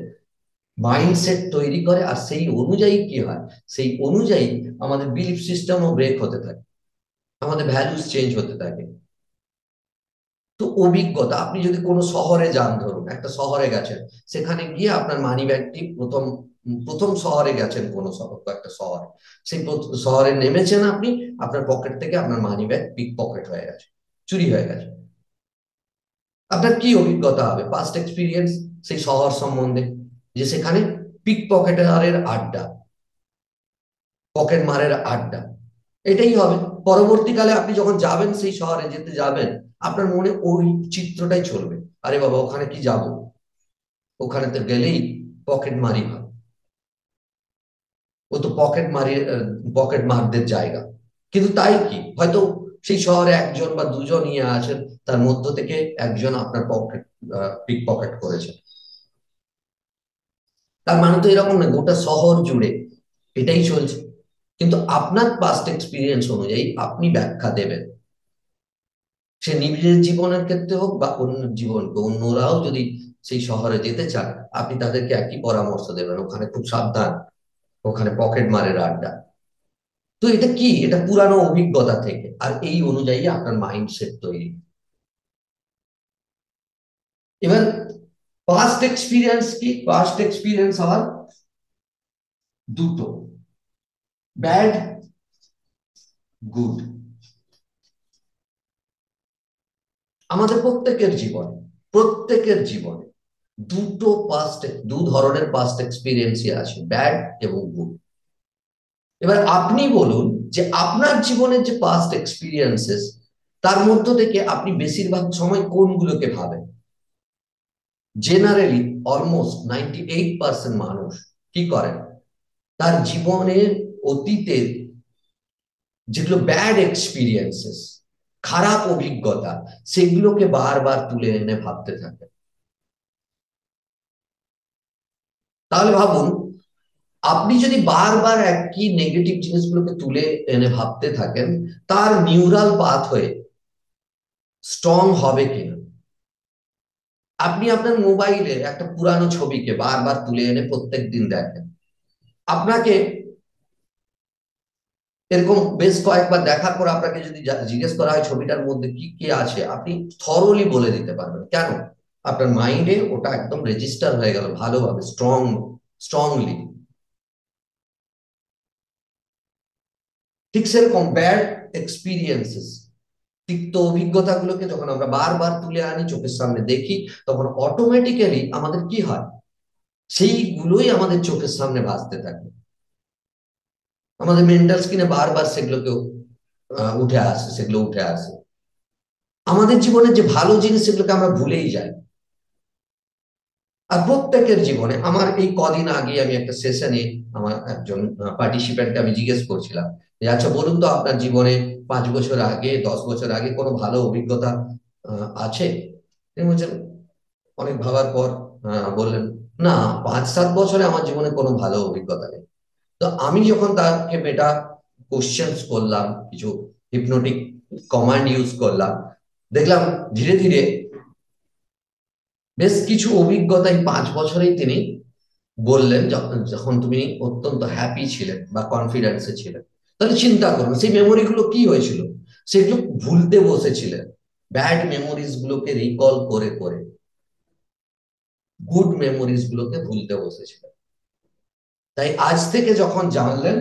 মাইন্ডসেট তৈরি করে, আর সেই অনুযায়ী কি হয়, সেই অনুযায়ী আমাদের বিলিফ সিস্টেমও ব্রেক হতে থাকে, আমাদের ভ্যালুস চেঞ্জ হতে থাকে। তো অভিজ্ঞতা, আপনি যদি কোনো শহরে যান, ধরুন একটা শহরে গেছেন, সেখানে গিয়ে আপনার মানি ব্যাগটি প্রথম প্রথম শহরে গেছেন, কোনো শহর একটা শহরে, সেই শহরে নেমেছেন আপনি, আপনার পকেট থেকে আপনার মানি ব্যাগ পিক পকেট হয়ে গেছে, চুরি হয়ে গেছে। আপনার কি অভিজ্ঞতা হবে, পাস্ট এক্সপিরিয়েন্স সেই শহর সম্বন্ধে? যে সেখানে পিক পকেটারের আড্ডা, পকেট মারের আড্ডা, এটাই হবে। পরবর্তীকালে আপনি যখন যাবেন, সেই শহরে যেতে যাবেন, আপনার মনে ওই চিত্রটাই চলবে, আরে বাবা ওখানে কি যাব, ওখানে তো গেলেই পকেট মারি হয়, ও তো পকেট মারদের জায়গা। কিন্তু তাই কি, হয়তো সেই শহরে একজন বা দুজন ইয়ে আছেন, তার মধ্য থেকে একজন আপনার পিক পকেট করেছে। তার মানে তো এরকম না গোটা শহর জুড়ে এটাই চলছে। কিন্তু আপনার পাস্ট এক্সপিরিয়েন্স অনুযায়ী আপনি ব্যাখ্যা দেবেন, সে নিজের জীবনের ক্ষেত্রে হোক বা অন্য জীবনকে, অন্যরাও যদি সেই শহরে যেতে চান, আপনি তাদেরকে একই পরামর্শ দেবেন, ওখানে খুব সাবধান, ওখানে পকেট মারের আড্ডা। তো এটা কি, এটা পুরানো অভিজ্ঞতা থেকে, আর এই অনুযায়ী আপনার মাইন্ডসেট তৈরি। এবার পাস্ট এক্সপিরিয়েন্স কি, পাস্ট এক্সপিরিয়েন্স হওয়ার দুটো, ব্যাড, গুড। আমাদের প্রত্যেকের জীবনে দু ধরনের পাস্ট এক্সপিরিয়েন্সই আছে, ব্যাড এবং গুড। এবার আপনি বলুন যে আপনার জীবনের যে পাস্ট এক্সপিরিয়েন্সেস, তার মধ্য থেকে আপনি বেশিরভাগ সময় কোনগুলোকে ভাবেন? জেনারেলি অলমোস্ট 98% মানুষ কি করেন, তার জীবনের অতীতের যেগুলো ব্যাড এক্সপিরিয়েন্সেস, খারাপ অভিজ্ঞতা, সেগুলোকে বারবার তুলে এনে ভাবতে থাকে। তাহলে ভাবুন, আপনি যদি বারবার একই নেগেটিভ জিনিসগুলোকে তুলে এনে ভাবতে থাকেন, তার নিউরাল পাথওয়ে স্ট্রং হবে কিনা? আপনি আপনার মোবাইলে একটা পুরানো ছবিকে বারবার তুলে এনে প্রত্যেক দিন দেখেন, আপনাকে এরকম বেশ কয়েকবার দেখার পর আপনাকে যদি জিজ্ঞেস করা হয় ছবিটার মধ্যে কি কি আছে, আপনি থরলি বলে দিতে পারবেন। কেন? আপনার মাইন্ডে ওটা একদম রেজিস্টার হয়ে গেল ভালোভাবে, স্ট্রংলি। ঠিক সেরকম ব্যাড এক্সপিরিয়েন্সেস, তিক্ত অভিজ্ঞতাগুলোকে যখন আমরা বারবার তুলে আনি, চোখের সামনে দেখি, তখন অটোমেটিক্যালি আমাদের কি হয়, সেইগুলোই আমাদের চোখের সামনে ভাসতে থাকে, আমাদের মেন্টাল স্ক্রিনে বারবার সেগুলো উঠে আসে। আমাদের জীবনের যে ভালো জিনিস, সেগুলোকে আমরা ভুলেই যাই। আর প্রত্যেকের জীবনে, আমার এই কদিন আগে আমি একটা সেশনে আমার একজন পার্টিসিপেন্টকে আমি জিজ্ঞেস করছিলাম যে আচ্ছা বলুন তো, আপনার জীবনে 5 বছর আগে, 10 বছর আগে কোনো ভালো অভিজ্ঞতা আছে? তিনি বলছেন, অনেক ভাবার পর বললেন, না, 5-7 বছরে আমার জীবনে কোনো ভালো অভিজ্ঞতা নেই। তো আমি যখন তাকে মেটা কোশ্চেন্স করলাম, কিছু হিপনোটিক কমান্ড ইউজ করলাম, দেখলাম ধীরে ধীরে বেশ কিছু অভিজ্ঞতা এই 5 বছরেই তিনি বললেন, যখন যখন তুমি অত্যন্ত হ্যাপি ছিলেন বা কনফিডেন্সে ছিলেন। তাহলে চিন্তা করুন সেই মেমোরি গুলো কি হয়েছিল, সেগুলো ভুলতে বসেছিলেন, ব্যাড মেমোরিজ গুলোকে রিকল করে করে গুড মেমোরিজ গুলোকে ভুলতে বসেছিলেন। তাই আজ থেকে যখন জানলেন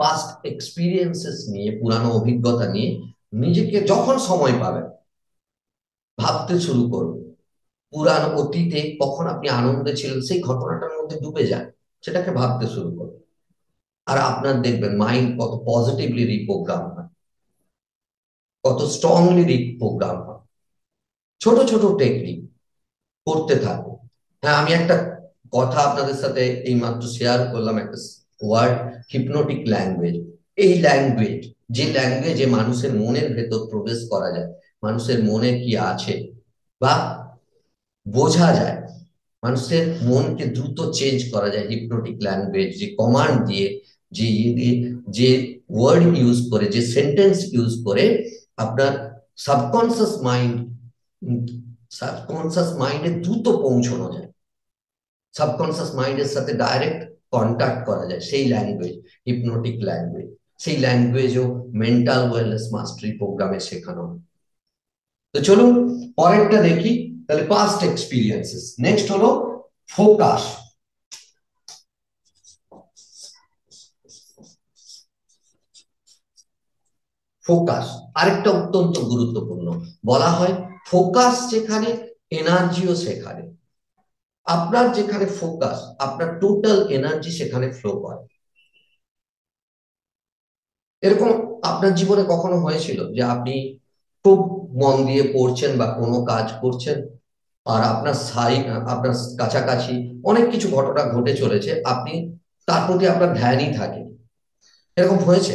পাস্ট এক্সপিরিয়েন্সেস নিয়ে, পুরানো অভিজ্ঞতা নিয়ে, নিজেকে যখন সময় পাবেন ভাবতে শুরু করুন, পুরানো অতীতে কখন আপনি আনন্দে ছিলেন, সেই ঘটনাটার মধ্যে ডুবে যান, সেটাকে ভাবতে শুরু করুন। আর আপনার দেখবেন মাইন্ড কত পজিটিভলি রিপ্রোগ্রাম হয়, কত স্ট্রংলি রিপ্রোগ্রাম হয়। ছোট ছোট টেকনিক করতে থাকো। হ্যাঁ, আমি একটা কথা আপনাদের সাথে এই মাত্র শেয়ার করলাম, একটা ওয়ার্ড, হিপনোটিক ল্যাঙ্গুয়েজ। এই ল্যাঙ্গুয়েজ, যে ল্যাঙ্গুয়েজে মানুষের মনের ভেতর প্রবেশ করা যায়, মানুষের মনে কি আছে বা বোঝা যায়, মানুষের মনকে দ্রুত চেঞ্জ করা যায় হিপনোটিক ল্যাঙ্গুয়েজ, যে কমান্ড দিয়ে, যে ইয়ে দিয়ে, যে ওয়ার্ড ইউজ করে, যে সেন্টেন্স ইউজ করে, আপনার সাবকনসিয়াস মাইন্ড সাবকনসিয়াস মাইন্ডে দ্রুত পৌঁছানো যায়, সাবকনসিয়াস মাইন্ডের সাথে ডাইরেক্ট কন্ট্যাক্ট করা যায়, সেই ল্যাঙ্গুয়েজ হিপনোটিক ল্যাঙ্গুয়েজ। সেই ল্যাঙ্গুয়েজও মেন্টাল ওয়েলনেস মাস্টারি প্রোগ্রামে শেখানো হয়। তো চলুন পরেরটা দেখি। তাহলে পাস্ট এক্সপিরিয়েন্সেস, নেক্সট হলো ফোকাস। ফোকাস আরেকটা অত্যন্ত গুরুত্বপূর্ণ, বলা হয় ফোকাস যেখানে, এনার্জিও সেখানে। আপনার যেখানে ফোকাস, আপনার টোটাল এনার্জি সেখানে ফ্লো করে। এরকম আপনার জীবনে কখনো হয়েছিল যে আপনি খুব মন দিয়ে পড়ছেন বা কোনো কাজ করছেন, আর আপনার আপনার কাছাকাছি অনেক কিছু ঘটনা ঘটে চলেছে, আপনি তার প্রতি আপনার ধ্যানই থাকে? এরকম হয়েছে?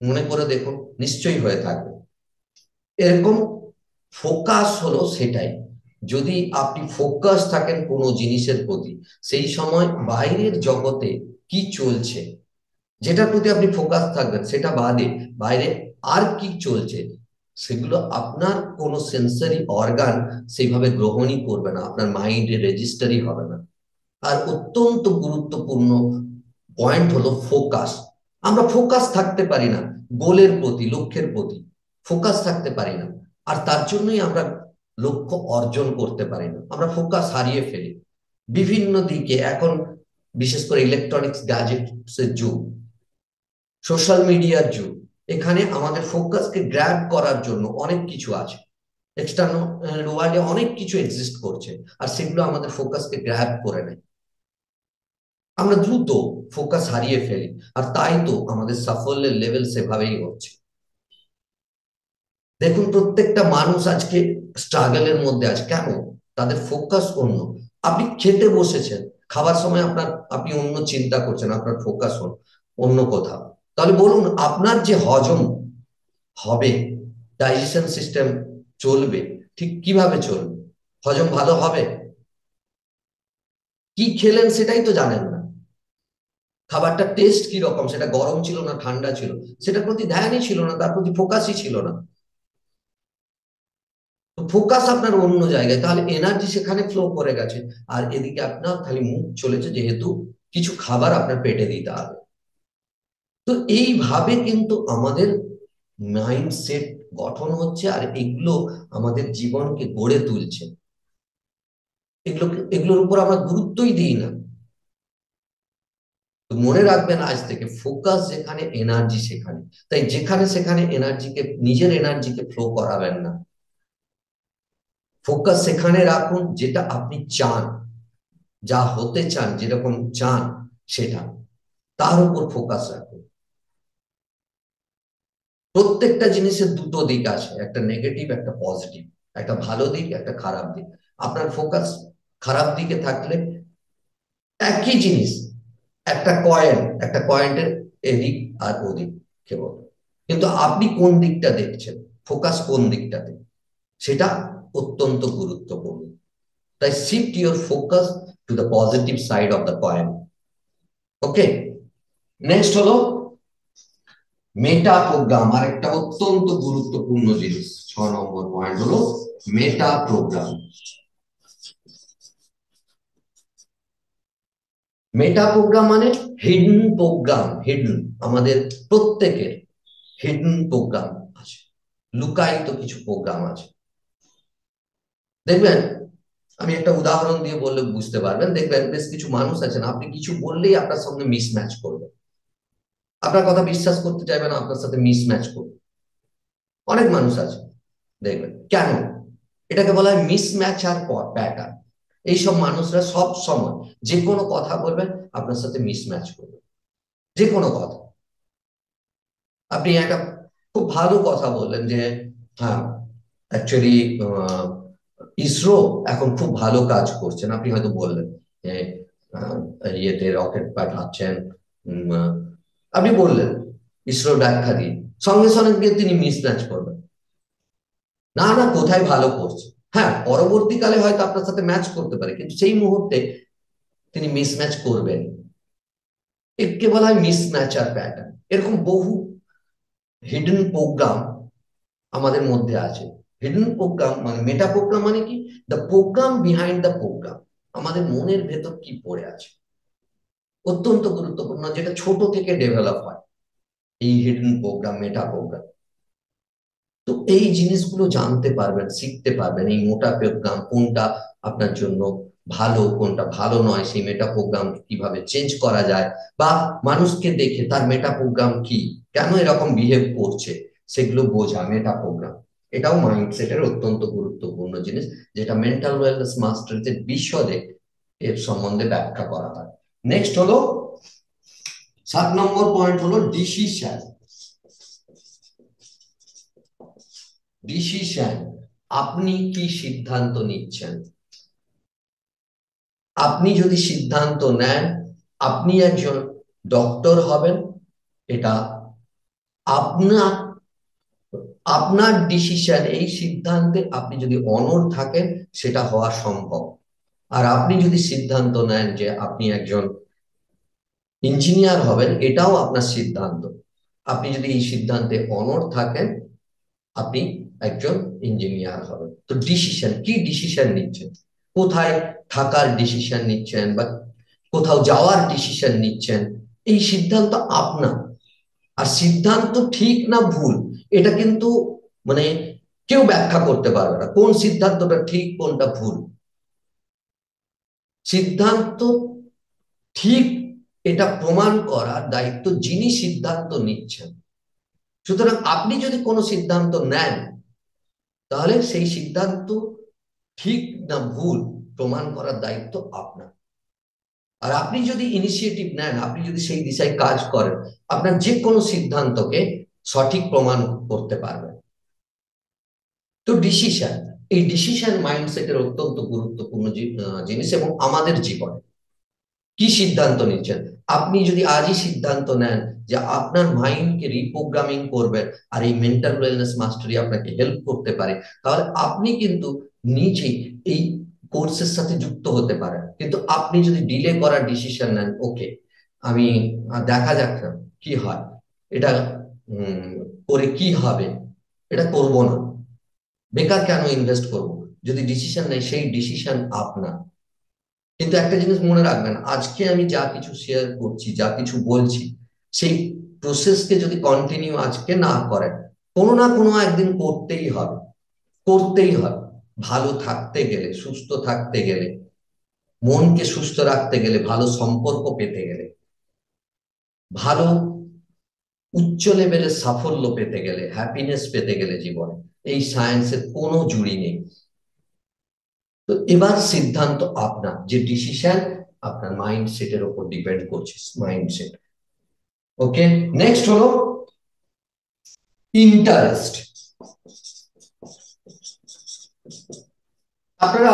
মনে করে দেখুন, নিশ্চয়ই হয়ে থাকবে। এরকম ফোকাস হলো সেটাই। যদি আপনি ফোকাস থাকেন কোনো জিনিসের প্রতি, সেই সময় বাইরের জগতে কি চলছে, যেটার প্রতি আপনি ফোকাস থাকবেন, সেটা বাদে বাইরে আর কি চলছে, সেগুলো আপনার কোনো সেন্সরি অর্গান সেইভাবে গ্রহণই করবে না, আপনার মাইন্ডে রেজিস্টারই হবে না। আর অত্যন্ত গুরুত্বপূর্ণ পয়েন্ট হলো ফোকাস। আমরা ফোকাস থাকতে পারি না গোলের প্রতি, লক্ষ্যের প্রতি ফোকাস থাকতে পারি না। আর তার জন্যই আমরা লক্ষ্য অর্জন করতে পারি না, আমরা ফোকাস হারিয়ে ফেলি বিভিন্ন দিকে। এখন বিশেষ করে ইলেকট্রনিক্স গ্যাজেটস এর যুগ, সোশ্যাল মিডিয়ার যুগ, এখানে আমাদের ফোকাসকে গ্র্যাব করার জন্য অনেক কিছু আছে। এক্সটার্নাল ওয়ার্ল্ডে অনেক কিছু এক্সিস্ট করছে, আর সেগুলো আমাদের ফোকাসকে গ্র্যাব করে নেয়। আমরা দ্রুত ফোকাস হারিয়ে ফেলি, আর তাই তো আমাদের সাফল্যের লেভেল সেভাবেই হচ্ছে। দেখুন, প্রত্যেকটা মানুষ আজকে স্ট্রাগলের মধ্যে আছে, কেন? তাদের ফোকাস অন্য। আপনি খেতে বসেছেন, খাবার সময় আপনি অন্য চিন্তা করছেন, আপনার ফোকাস অন্য কোথাও। তাহলে বলুন, আপনার যে হজম হবে, ডাইজেশন সিস্টেম চলবে, ঠিক কিভাবে চলবে? হজম ভালো হবে? কি খেলেন সেটাই তো জানেন না। খাবারটা টেস্ট কি রকম, সেটা গরম ছিল না ঠান্ডা ছিল, সেটার প্রতি ধ্যানই ছিল না, তার প্রতি ফোকাসই ছিল না। তো ফোকাস আপনার অন্য জায়গায়, তাহলে এনার্জি সেখানে ফ্লো করে গেছে। আর এদিকে আপনার খালি মুখ চলেছে, যেহেতু কিছু খাবার আপনার পেটে দিতে হবে। তো এইভাবে কিন্তু আমাদের মাইন্ডসেট গঠন হচ্ছে, আর এগুলো আমাদের জীবনকে গড়ে তুলছে। এগুলোর উপর আমরা গুরুত্বই দিই না। তো মনে রাখবেন আজ থেকে, ফোকাস যেখানে এনার্জি সেখানে। তাই যেখানে সেখানে নিজের এনার্জিকে ফ্লো করাবেন না। ফোকাস সেখানে রাখুন যেটা আপনি চান, যা হতে চান, যেরকম চান সেটা, তার উপর ফোকাস রাখুন। প্রত্যেকটা জিনিসের দুটো দিক আছে, একটা নেগেটিভ, একটা পজিটিভ, একটা ভালো দিক, একটা খারাপ দিক। আপনার ফোকাস খারাপ দিকে থাকলে, একই জিনিস, একটা কয়েনের এদিক আর ওদিক কেবল, কিন্তু আপনি কোন দিকটা দেখছেন, ফোকাস কোন দিকটাতে, সেটা অত্যন্ত গুরুত্বপূর্ণ। তাই shift your focus to the positive side of the coin. Okay, next হলো মেটা প্রোগ্রাম, আর একটা অত্যন্ত গুরুত্বপূর্ণ জিনিস। 6 নম্বর পয়েন্ট হলো মেটা প্রোগ্রাম। মেটা প্রোগ্রাম মানে হিডেন প্রোগ্রাম। হিডেন, আমাদের প্রত্যেকের হিডেন প্রোগ্রাম আছে, লুকায়িত কিছু প্রোগ্রাম আছে। দেখবেন, আমি একটা উদাহরণ দিয়ে বললে বুঝতে পারবেন। দেখবেন বেশ কিছু মানুষ আছেন, আপনি কিছু বললেই আপনার সঙ্গে মিসম্যাচ করবে, আপনার কথা বিশ্বাস করতে চাইবে না, আপনার সাথে মিসম্যাচ করবে। অনেক মানুষ আছে, দেখবেন কেন? এটাকে বলা হয় মিসম্যাচ আর প্যাটার্ন। এইসব মানুষরা সব সময় যে কোনো কথা বলবেন, আপনার সাথে মিসম্যাচ করবে, যে কোনো কথা। আপনি একটা খুব ভালো কথা বললেন যে, হ্যাঁ, অ্যাকচুয়ালি ইসরো এখন খুব ভালো কাজ করছেন, আপনি হয়তো বললেন যে আহ, ইয়েতে রকেট পাঠাচ্ছেন। আপনি বললেন ইসরোর ব্যাখ্যা দিয়ে, সঙ্গে সঙ্গে গিয়ে তিনি মিসম্যাচ করবেন, না না কোথায় ভালো করছে। হ্যাঁ, পরবর্তীকালে হয়তো আপনার সাথে ম্যাচ করতে পারে, কিন্তু সেই মুহূর্তে তিনি মিসম্যাচ করবেন। একে বলা হয় মিসম্যাচ আর প্যাটার্ন। এরকম বহু হিডেন প্রোগ্রাম আমাদের মধ্যে আছে। হিডেন প্রোগ্রাম মানে, মেটা প্রোগ্রাম মানে কি? The program behind the program. আমাদের মনের ভেতর কি পড়ে আছে, অত্যন্ত গুরুত্বপূর্ণ, যেটা ছোট থেকে ডেভেলপ হয়, এই হিডেন প্রোগ্রাম, মেটা প্রোগ্রাম। তো এই জিনিসগুলো জানতে পারবেন, শিখতে পারবেন, এই মোটা প্রোগ্রাম কোনটা আপনার জন্য ভালো, কোনটা ভালো নয়, সেই মেটা প্রোগ্রাম কিভাবে চেঞ্জ করা যায়, বা মানুষকে দেখে তার মেটা প্রোগ্রাম কি, কেন এরকম বিহেভ করছে, সেগুলো বোঝা মেটা প্রোগ্রাম। এটাও মাইন্ডসেটের অত্যন্ত গুরুত্বপূর্ণ জিনিস, যেটা মেন্টাল ওয়েলনেস মাস্টার্সের বিশদে এর সম্বন্ধে ব্যাখ্যা করা হয়। নেক্সট হলো 7 নম্বর পয়েন্ট হলো ডিসিশন। ডিসিশন, আপনি কি সিদ্ধান্ত নিচ্ছেন। আপনি যদি সিদ্ধান্ত নেন আপনি একজন ডক্টর হবেন, এটা আপনার আপনার ডিসিশন, এই সিদ্ধান্তে আপনি যদি অনড় থাকেন সেটা হওয়া সম্ভব। আর আপনি যদি সিদ্ধান্ত নেন যে আপনি একজন ইঞ্জিনিয়ার হবেন, এটাও আপনার সিদ্ধান্ত। আপনি যদি এই সিদ্ধান্তে অনড় থাকেন আপনি একজন ইঞ্জিনিয়ার হবেন। তো ডিসিশন, কি ডিসিশন নিচ্ছেন, কোথায় থাকার ডিসিশন নিচ্ছেন বা কোথাও যাওয়ার ডিসিশন নিচ্ছেন, এই সিদ্ধান্ত আপনার। আর সিদ্ধান্ত ঠিক না ভুল এটা কিন্তু মানে কেউ ব্যাখ্যা করতে পারবে না, কোন সিদ্ধান্তটা ঠিক কোনটা ভুল। সিদ্ধান্ত ঠিক এটা প্রমাণ করার দায়িত্ব যিনি সিদ্ধান্ত নিচ্ছেন। সুতরাং আপনি যদি কোনো সিদ্ধান্ত নেন তাহলে সেই সিদ্ধান্ত ঠিক না ভুল প্রমাণ করার দায়িত্ব আপনার। আর আপনি যদি ইনিশিয়েটিভ নেন, আপনি যদি সেই দিশায় কাজ করেন, আপনার যে কোনো সিদ্ধান্তকে সঠিক প্রমাণ করতে পারবেন। তো ডিসিশন, এই ডিসিশন মাইন্ডসেটের অত্যন্ত গুরুত্বপূর্ণ জিনিস এবং আমাদের জীবনে কি সিদ্ধান্ত নিচ্ছেন। আপনি যদি আজই সিদ্ধান্ত নেন যে আপনার মাইন্ডকে রিপ্রোগ্রামিং করবেন আর এই মেন্টাল ওয়েলনেস মাস্টারি আপনাকে হেল্প করতে পারে, তাহলে আপনি কিন্তু নিজেই এই কোর্সের সাথে যুক্ত হতে পারেন। কিন্তু আপনি যদি ডিলে করার ডিসিশন নেন, ওকে আমি দেখা যাক না কি হয়, এটা করে কি হবে, এটা করব না, বেকার কেন ইনভেস্ট করব, যদি ডিসিশন নেই সেই ডিসিশন আপনার। কিন্তু একটা জিনিস মনে রাখবেন, আজকে আমি যা কিছু শেয়ার করছি, যা কিছু বলছি, সেই প্রসেসকে যদি কন্টিনিউ আজকে না করেন, কোনো না কোনো একদিন করতেই হবে, করতেই হবে। ভালো থাকতে গেলে, সুস্থ থাকতে গেলে, মনকে সুস্থ রাখতে গেলে, ভালো সম্পর্ক পেতে গেলে, ভালো উচ্চ লেভেলের সাফল্য পেতে গেলে, হ্যাপিনেস পেতে গেলে জীবনে, এই সায়েন্সের কোনো জুড়ি নেই। তো এবার সিদ্ধান্ত আপনার, যে ডিসিশন আপনার মাইন্ডসেটের উপর ডিপেন্ড করছে, মাইন্ডসেট। ওকে, নেক্সট হলো ইন্টারেস্ট। আপনারা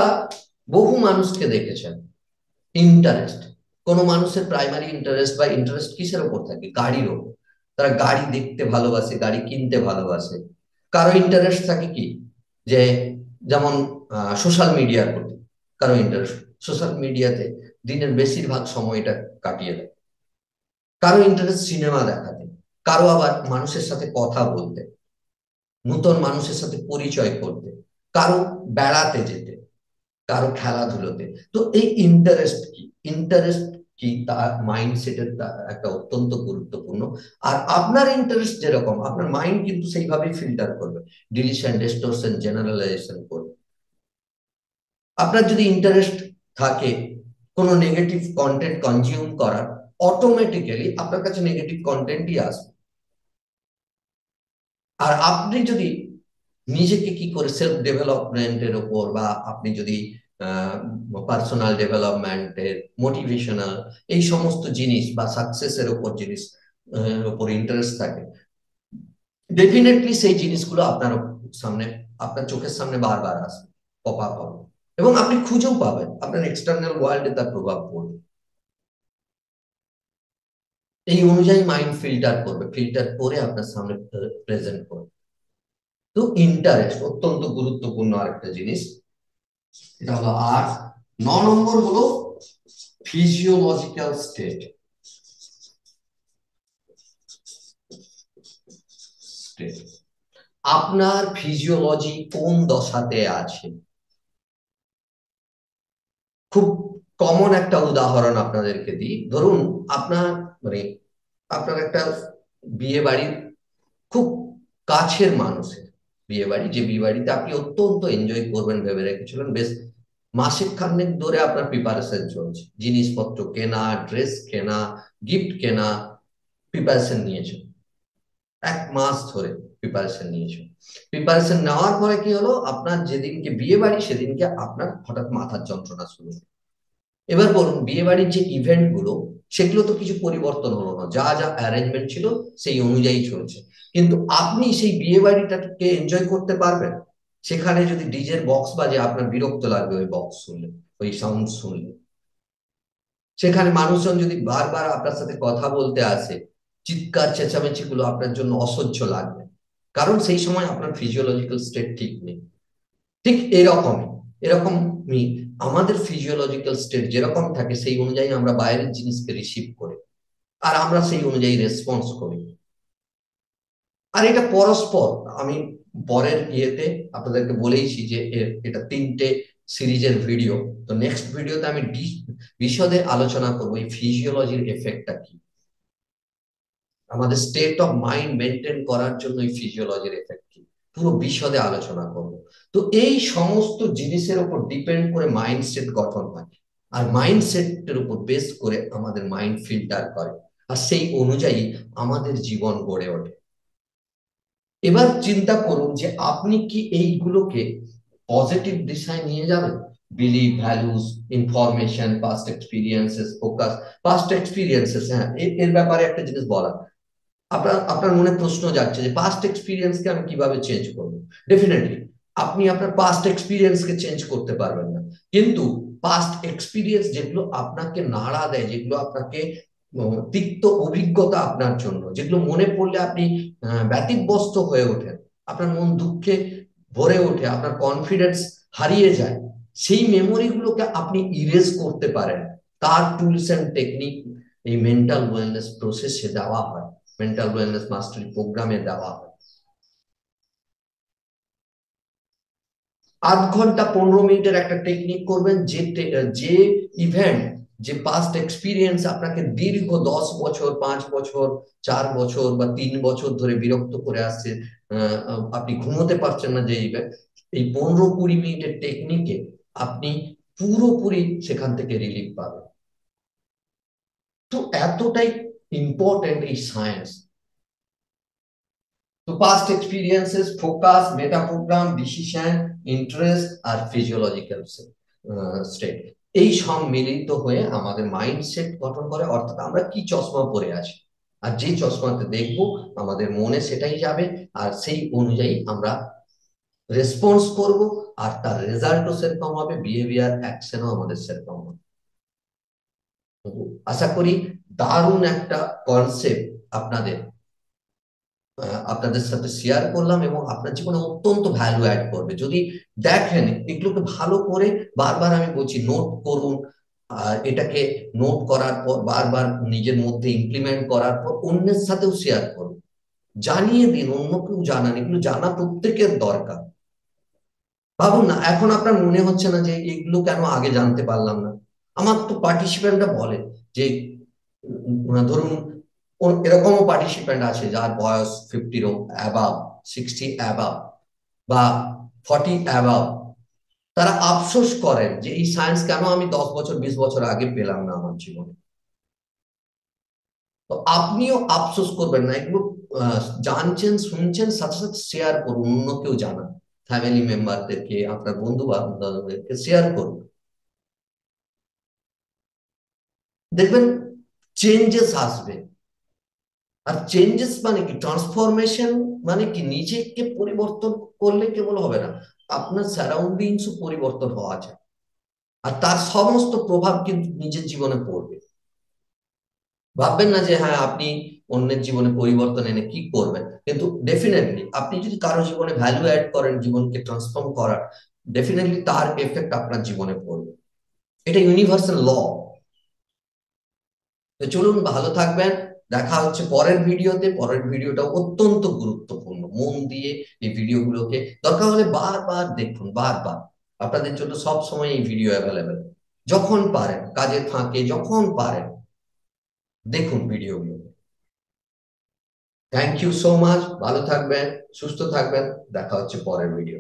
বহু মানুষকে দেখেছেন, ইন্টারেস্ট, কোন মানুষের প্রাইমারি ইন্টারেস্ট বা ইন্টারেস্ট কিসের উপর থাকে, গাড়ির উপর। তারা গাড়ি দেখতে ভালোবাসে, গাড়ি কিনতে ভালোবাসে। কারো ইন্টারেস্ট থাকে কি, যে যেমন সোশ্যাল মিডিয়ার প্রতি কারো ইন্টারেস্ট, সোশ্যাল মিডিয়াতে দিনের বেশিরভাগ সময়টা কাটিয়ে দেয়। কারো ইন্টারেস্ট সিনেমা দেখাতে, কারো আবার মানুষের সাথে কথা বলতে, নতুন মানুষের সাথে পরিচয় করতে, কারো বেড়াতে যেতে, কারো খেলাধুলোতে। তো এই ইন্টারেস্ট কি, ইন্টারেস্ট কি তার মাইন্ডসেটের একটা অত্যন্ত গুরুত্বপূর্ণ। আর আপনার ইন্টারেস্ট যেরকম আপনার মাইন্ড কিন্তু সেইভাবেই ফিল্টার করবে, ডিলিশন, ডিস্টোরশন, জেনারেলাইজেশন করবে। আপনার যদি ইন্টারেস্ট থাকে কোনো নেগেটিভ কন্টেন্ট কনজিউম করার, অটোমেটিক্যালি আপনার কাছে নেগেটিভ কন্টেন্টই আসবে। আর আপনি যদি নিজেকে কি করে সেলফ ডেভেলপমেন্টের উপর, বা আপনি যদি পার্সোনাল ডেভেলপমেন্টের, মোটিভেশনাল, এই সমস্ত জিনিস বা সাকসেসের উপর জিনিস উপর ইন্টারেস্ট থাকে, ডেফিনেটলি সেই জিনিসগুলো আপনার সামনে, আপনার চোখের সামনে বারবার আসবে, পপ আপ হবে, এবং আপনি খুঁজেও পাবেন, আপনার এক্সটার্নাল ওয়ার্ল্ডে তার প্রভাব পড়বে। এই অনুযায়ী মাইন্ড ফিল্টার করবে, ফিল্টার করে আপনার সামনে প্রেজেন্ট করবে। তো ইন্টারেস্ট অত্যন্ত গুরুত্বপূর্ণ আরেকটা জিনিস। এটা হলো 8। 9 নম্বর হলো ফিজিওলজিক্যাল স্টেট। আপনার ফিজিওলজি কোন দশাতে আছে। খুব কমন একটা উদাহরণ আপনাদেরকে দিই, ধরুন আপনার মানে আপনার একটা বিয়ে বাড়ির খুব কাছের মানুষের বিয়ে বাড়ি, যে বিয়ে বাড়িতে আপনি অত্যন্ত এনজয় করবেন ভেবে রেখেছিলেন, বেশ মাসিক খানেক ধরে আপনার প্রিপারেশন চলছে, জিনিসপত্র কেনা, ড্রেস কেনা, গিফট কেনা, প্রিপারেশন নিয়েছেন, 1 মাস ধরে প্রিপারেশন নিয়েছেন। প্রিপারেশন নেওয়ার পরে কি হলো, আপনার যেদিনকে বিয়ে বাড়ি সেদিনকে আপনার হঠাৎ মাথার যন্ত্রণা শুরু হলো। এবার বলুন, বিয়ে বাড়ির যে ইভেন্ট গুলো, সেগুলো তো কিছু পরিবর্তন হলো না, যা যা অ্যারেঞ্জমেন্ট ছিল সেই অনুযায়ী চলছে। কিন্তু আপনি সেই বিয়ে বাড়িটাকে এনজয় করতে পারবেন? সেখানে যদি ডিজের বক্স বাজে, আপনার বিরক্ত লাগবে ওই বক্স শুনলে, ওই সাউন্ড শুনলে। সেখানে মানুষজন যদি বারবার আপনার সাথে কথা বলতে আসে, চিৎকার চেঁচামেচি গুলো আপনার জন্য অসহ্য লাগবে, কারণ সেই সময় আপনার ফিজিওলজিক্যাল স্টেট ঠিক নেই। ঠিক এরকমই আমাদের ফিজিওলজিক্যাল স্টেট যেরকম থাকে, সেই অনুযায়ী আমরা বাইরের জিনিসকে রিসিভ করি, আর আমরা সেই অনুযায়ী রেসপন্স করি। আর এটা পরস্পর। আমি পরের ইয়েতে আপনাদেরকে বলেইছি যে এটা 3টে সিরিজের ভিডিও। তো নেক্সট ভিডিওতে আমি বিশদে আলোচনা করবো এই ফিজিওলজির এফেক্টটা কি, আমাদের স্টেট অফ মাইন্ড মেনটেন করার জন্য এই ফিজিওলজির এফেক্ট কি, পুরো বিশদে আলোচনা করব। তো এই সমস্ত জিনিসের উপর ডিপেন্ড করে মাইন্ডসেট গঠন হয়, আর মাইন্ডসেটের উপর বেস করে আমাদের মাইন্ড ফিল্টার করে, আর সেই অনুযায়ী আমাদের জীবন গড়ে ওঠে। এবার চিন্তা করুন যে আপনি কি এইগুলোকে পজিটিভ দিশায় নিয়ে যাবেন? Believe, values, information, past experiences, focus. Past experiences, হ্যাঁ, এর ব্যাপারে একটা জিনিস বলা। আপনার আপনার মনে প্রশ্ন যাচ্ছে যে পাস্ট এক্সপিরিয়েন্সকে আমি কিভাবে চেঞ্জ করব। ডেফিনেটলি আপনি আপনার পাস্ট এক্সপিরিয়েন্সকে চেঞ্জ করতে পারবেন না, কিন্তু পাস্ট এক্সপিরিয়েন্স যেগুলো আপনাকে নাড়া দেয়, যেগুলো আপনাকে তিক্ত অভিজ্ঞতা আপনার জন্য, যেগুলো মনে পড়লে আপনি ব্যতিব্যস্ত হয়ে ওঠেন, আপনার মন দুঃখে ভরে ওঠে, আপনার কনফিডেন্স হারিয়ে যায়, সেই মেমোরিগুলোকে আপনি ইরেজ করতে পারেন। তার টুলস এন্ড টেকনিক এই মেন্টাল ওয়েলনেস প্রসেসে দেওয়া হয়, মেন্টাল ওয়েলনেস মাস্টারি প্রোগ্রামে দেওয়া হয়। 8 ঘন্টা 15 মিনিটের একটা টেকনিক করবেন, যে ইভেন্ট, যে পাস্ট এক্সপিরিয়েন্স আপনাকে দীর্ঘ 10 বছর, 5 বছর, 4 বছর বা 3 বছর ধরে বিরক্ত করে আসছে, আপনি ঘুমোতে পারছেন না, যে ইভেন্ট, এই 15-20 মিনিটের টেকনিকে আপনি পুরোপুরি সেখান থেকে রিলিফ পাবেন। তো এতটাই ইম্পর্টেন্ট এই সায়েন্স। তো পাস্ট এক্সপিরিয়েন্সেস, ফোকাস, মেটা প্রোগ্রাম, ডিসিশন, ইন্টারেস্ট আর ফিজিওলজিক্যাল স্টেট, এই সব মিলিত হয়ে আমাদের মাইন্ডসেট গঠন করে। অর্থাৎ আমরা কি চশমা পরে আছি, আর যে চশমাতে দেখবো আমাদের মনে সেটাই যাবে, আর সেই অনুযায়ী আমরা রেসপন্স করব, আর তার রেজাল্টও সেরকম হবে, বিহেভিয়ার অ্যাকশনও আমাদের সেরকম হবে। আশা করি দারুণ একটা কনসেপ্ট আপনাদের সাথে শেয়ার করলাম, এবং আপনার জীবনে অত্যন্ত ভ্যালু অ্যাড করবে যদি দেখেন এগুলোকে ভালো করে। বারবার আমি বলছি, নোট করুন, আর এটাকে নোট করার পর বারবার নিজের মধ্যে ইমপ্লিমেন্ট করার পর অন্যের সাথেও শেয়ার করুন, জানিয়ে দিন, অন্যকেও জানান, এগুলো জানা প্রত্যেকের দরকার। ভাবুন না, এখন আপনার মনে হচ্ছে না যে এগুলো কেন আগে জানতে পারলাম না? আমার তো পার্টিসিপেন্টরা বলে যে ধরুন এরকমও পার্টিসিপেন্ট আছে যার বয়স 50 অ্যাবাভ, 60 অ্যাবাভ বা 40 অ্যাবাভ। তারা আফসোস করেন যে এই সায়েন্স কেন আমি 10 বছর 20 বছর আগে পেলাম না আমার জীবনে। তো আপনিও আফসোস করবেন না, এগুলো জানছেন, শুনছেন, সাথে সাথে শেয়ার করুন, অন্যকেও জানান, ফ্যামিলি মেম্বারদেরকে, আপনার বন্ধু বান্ধবদেরকে শেয়ার করুন। দেখবেন চেঞ্জেস আসবে। আর চেঞ্জেস মানে কি, ট্রান্সফরমেশন মানে কি, নিজেকে পরিবর্তন করলে কেবল হবে না, আপনার সারাউন্ডিংসও পরিবর্তন হওয়া যায়, আর তার সমস্ত প্রভাব কিন্তু নিজের জীবনে পড়বে। ভাববেন না যে হ্যাঁ আপনি অন্যের জীবনে পরিবর্তন এনে কি করবেন, কিন্তু ডেফিনেটলি আপনি যদি কারো জীবনে ভ্যালু অ্যাড করেন, জীবনকে ট্রান্সফর্ম করার, ডেফিনেটলি তার এফেক্ট আপনার জীবনে পড়বে। এটা ইউনিভার্সাল ল। তো চলুন, ভালো থাকবেন। দেখা হচ্ছে পরের ভিডিওতে। পরের ভিডিওটা অত্যন্ত গুরুত্বপূর্ণ, মন দিয়ে এই ভিডিওগুলোকে দরকার হলে বারবার দেখুন, বারবার। আপনাদের জন্য সব সময় এই ভিডিও অ্যাভেলেবেল, যখন পারেন, কাজের ফাঁকে যখন পারেন দেখুন ভিডিওগুলো। Thank you so much. ভালো থাকবেন, সুস্থ থাকবেন। দেখা হচ্ছে পরের ভিডিও।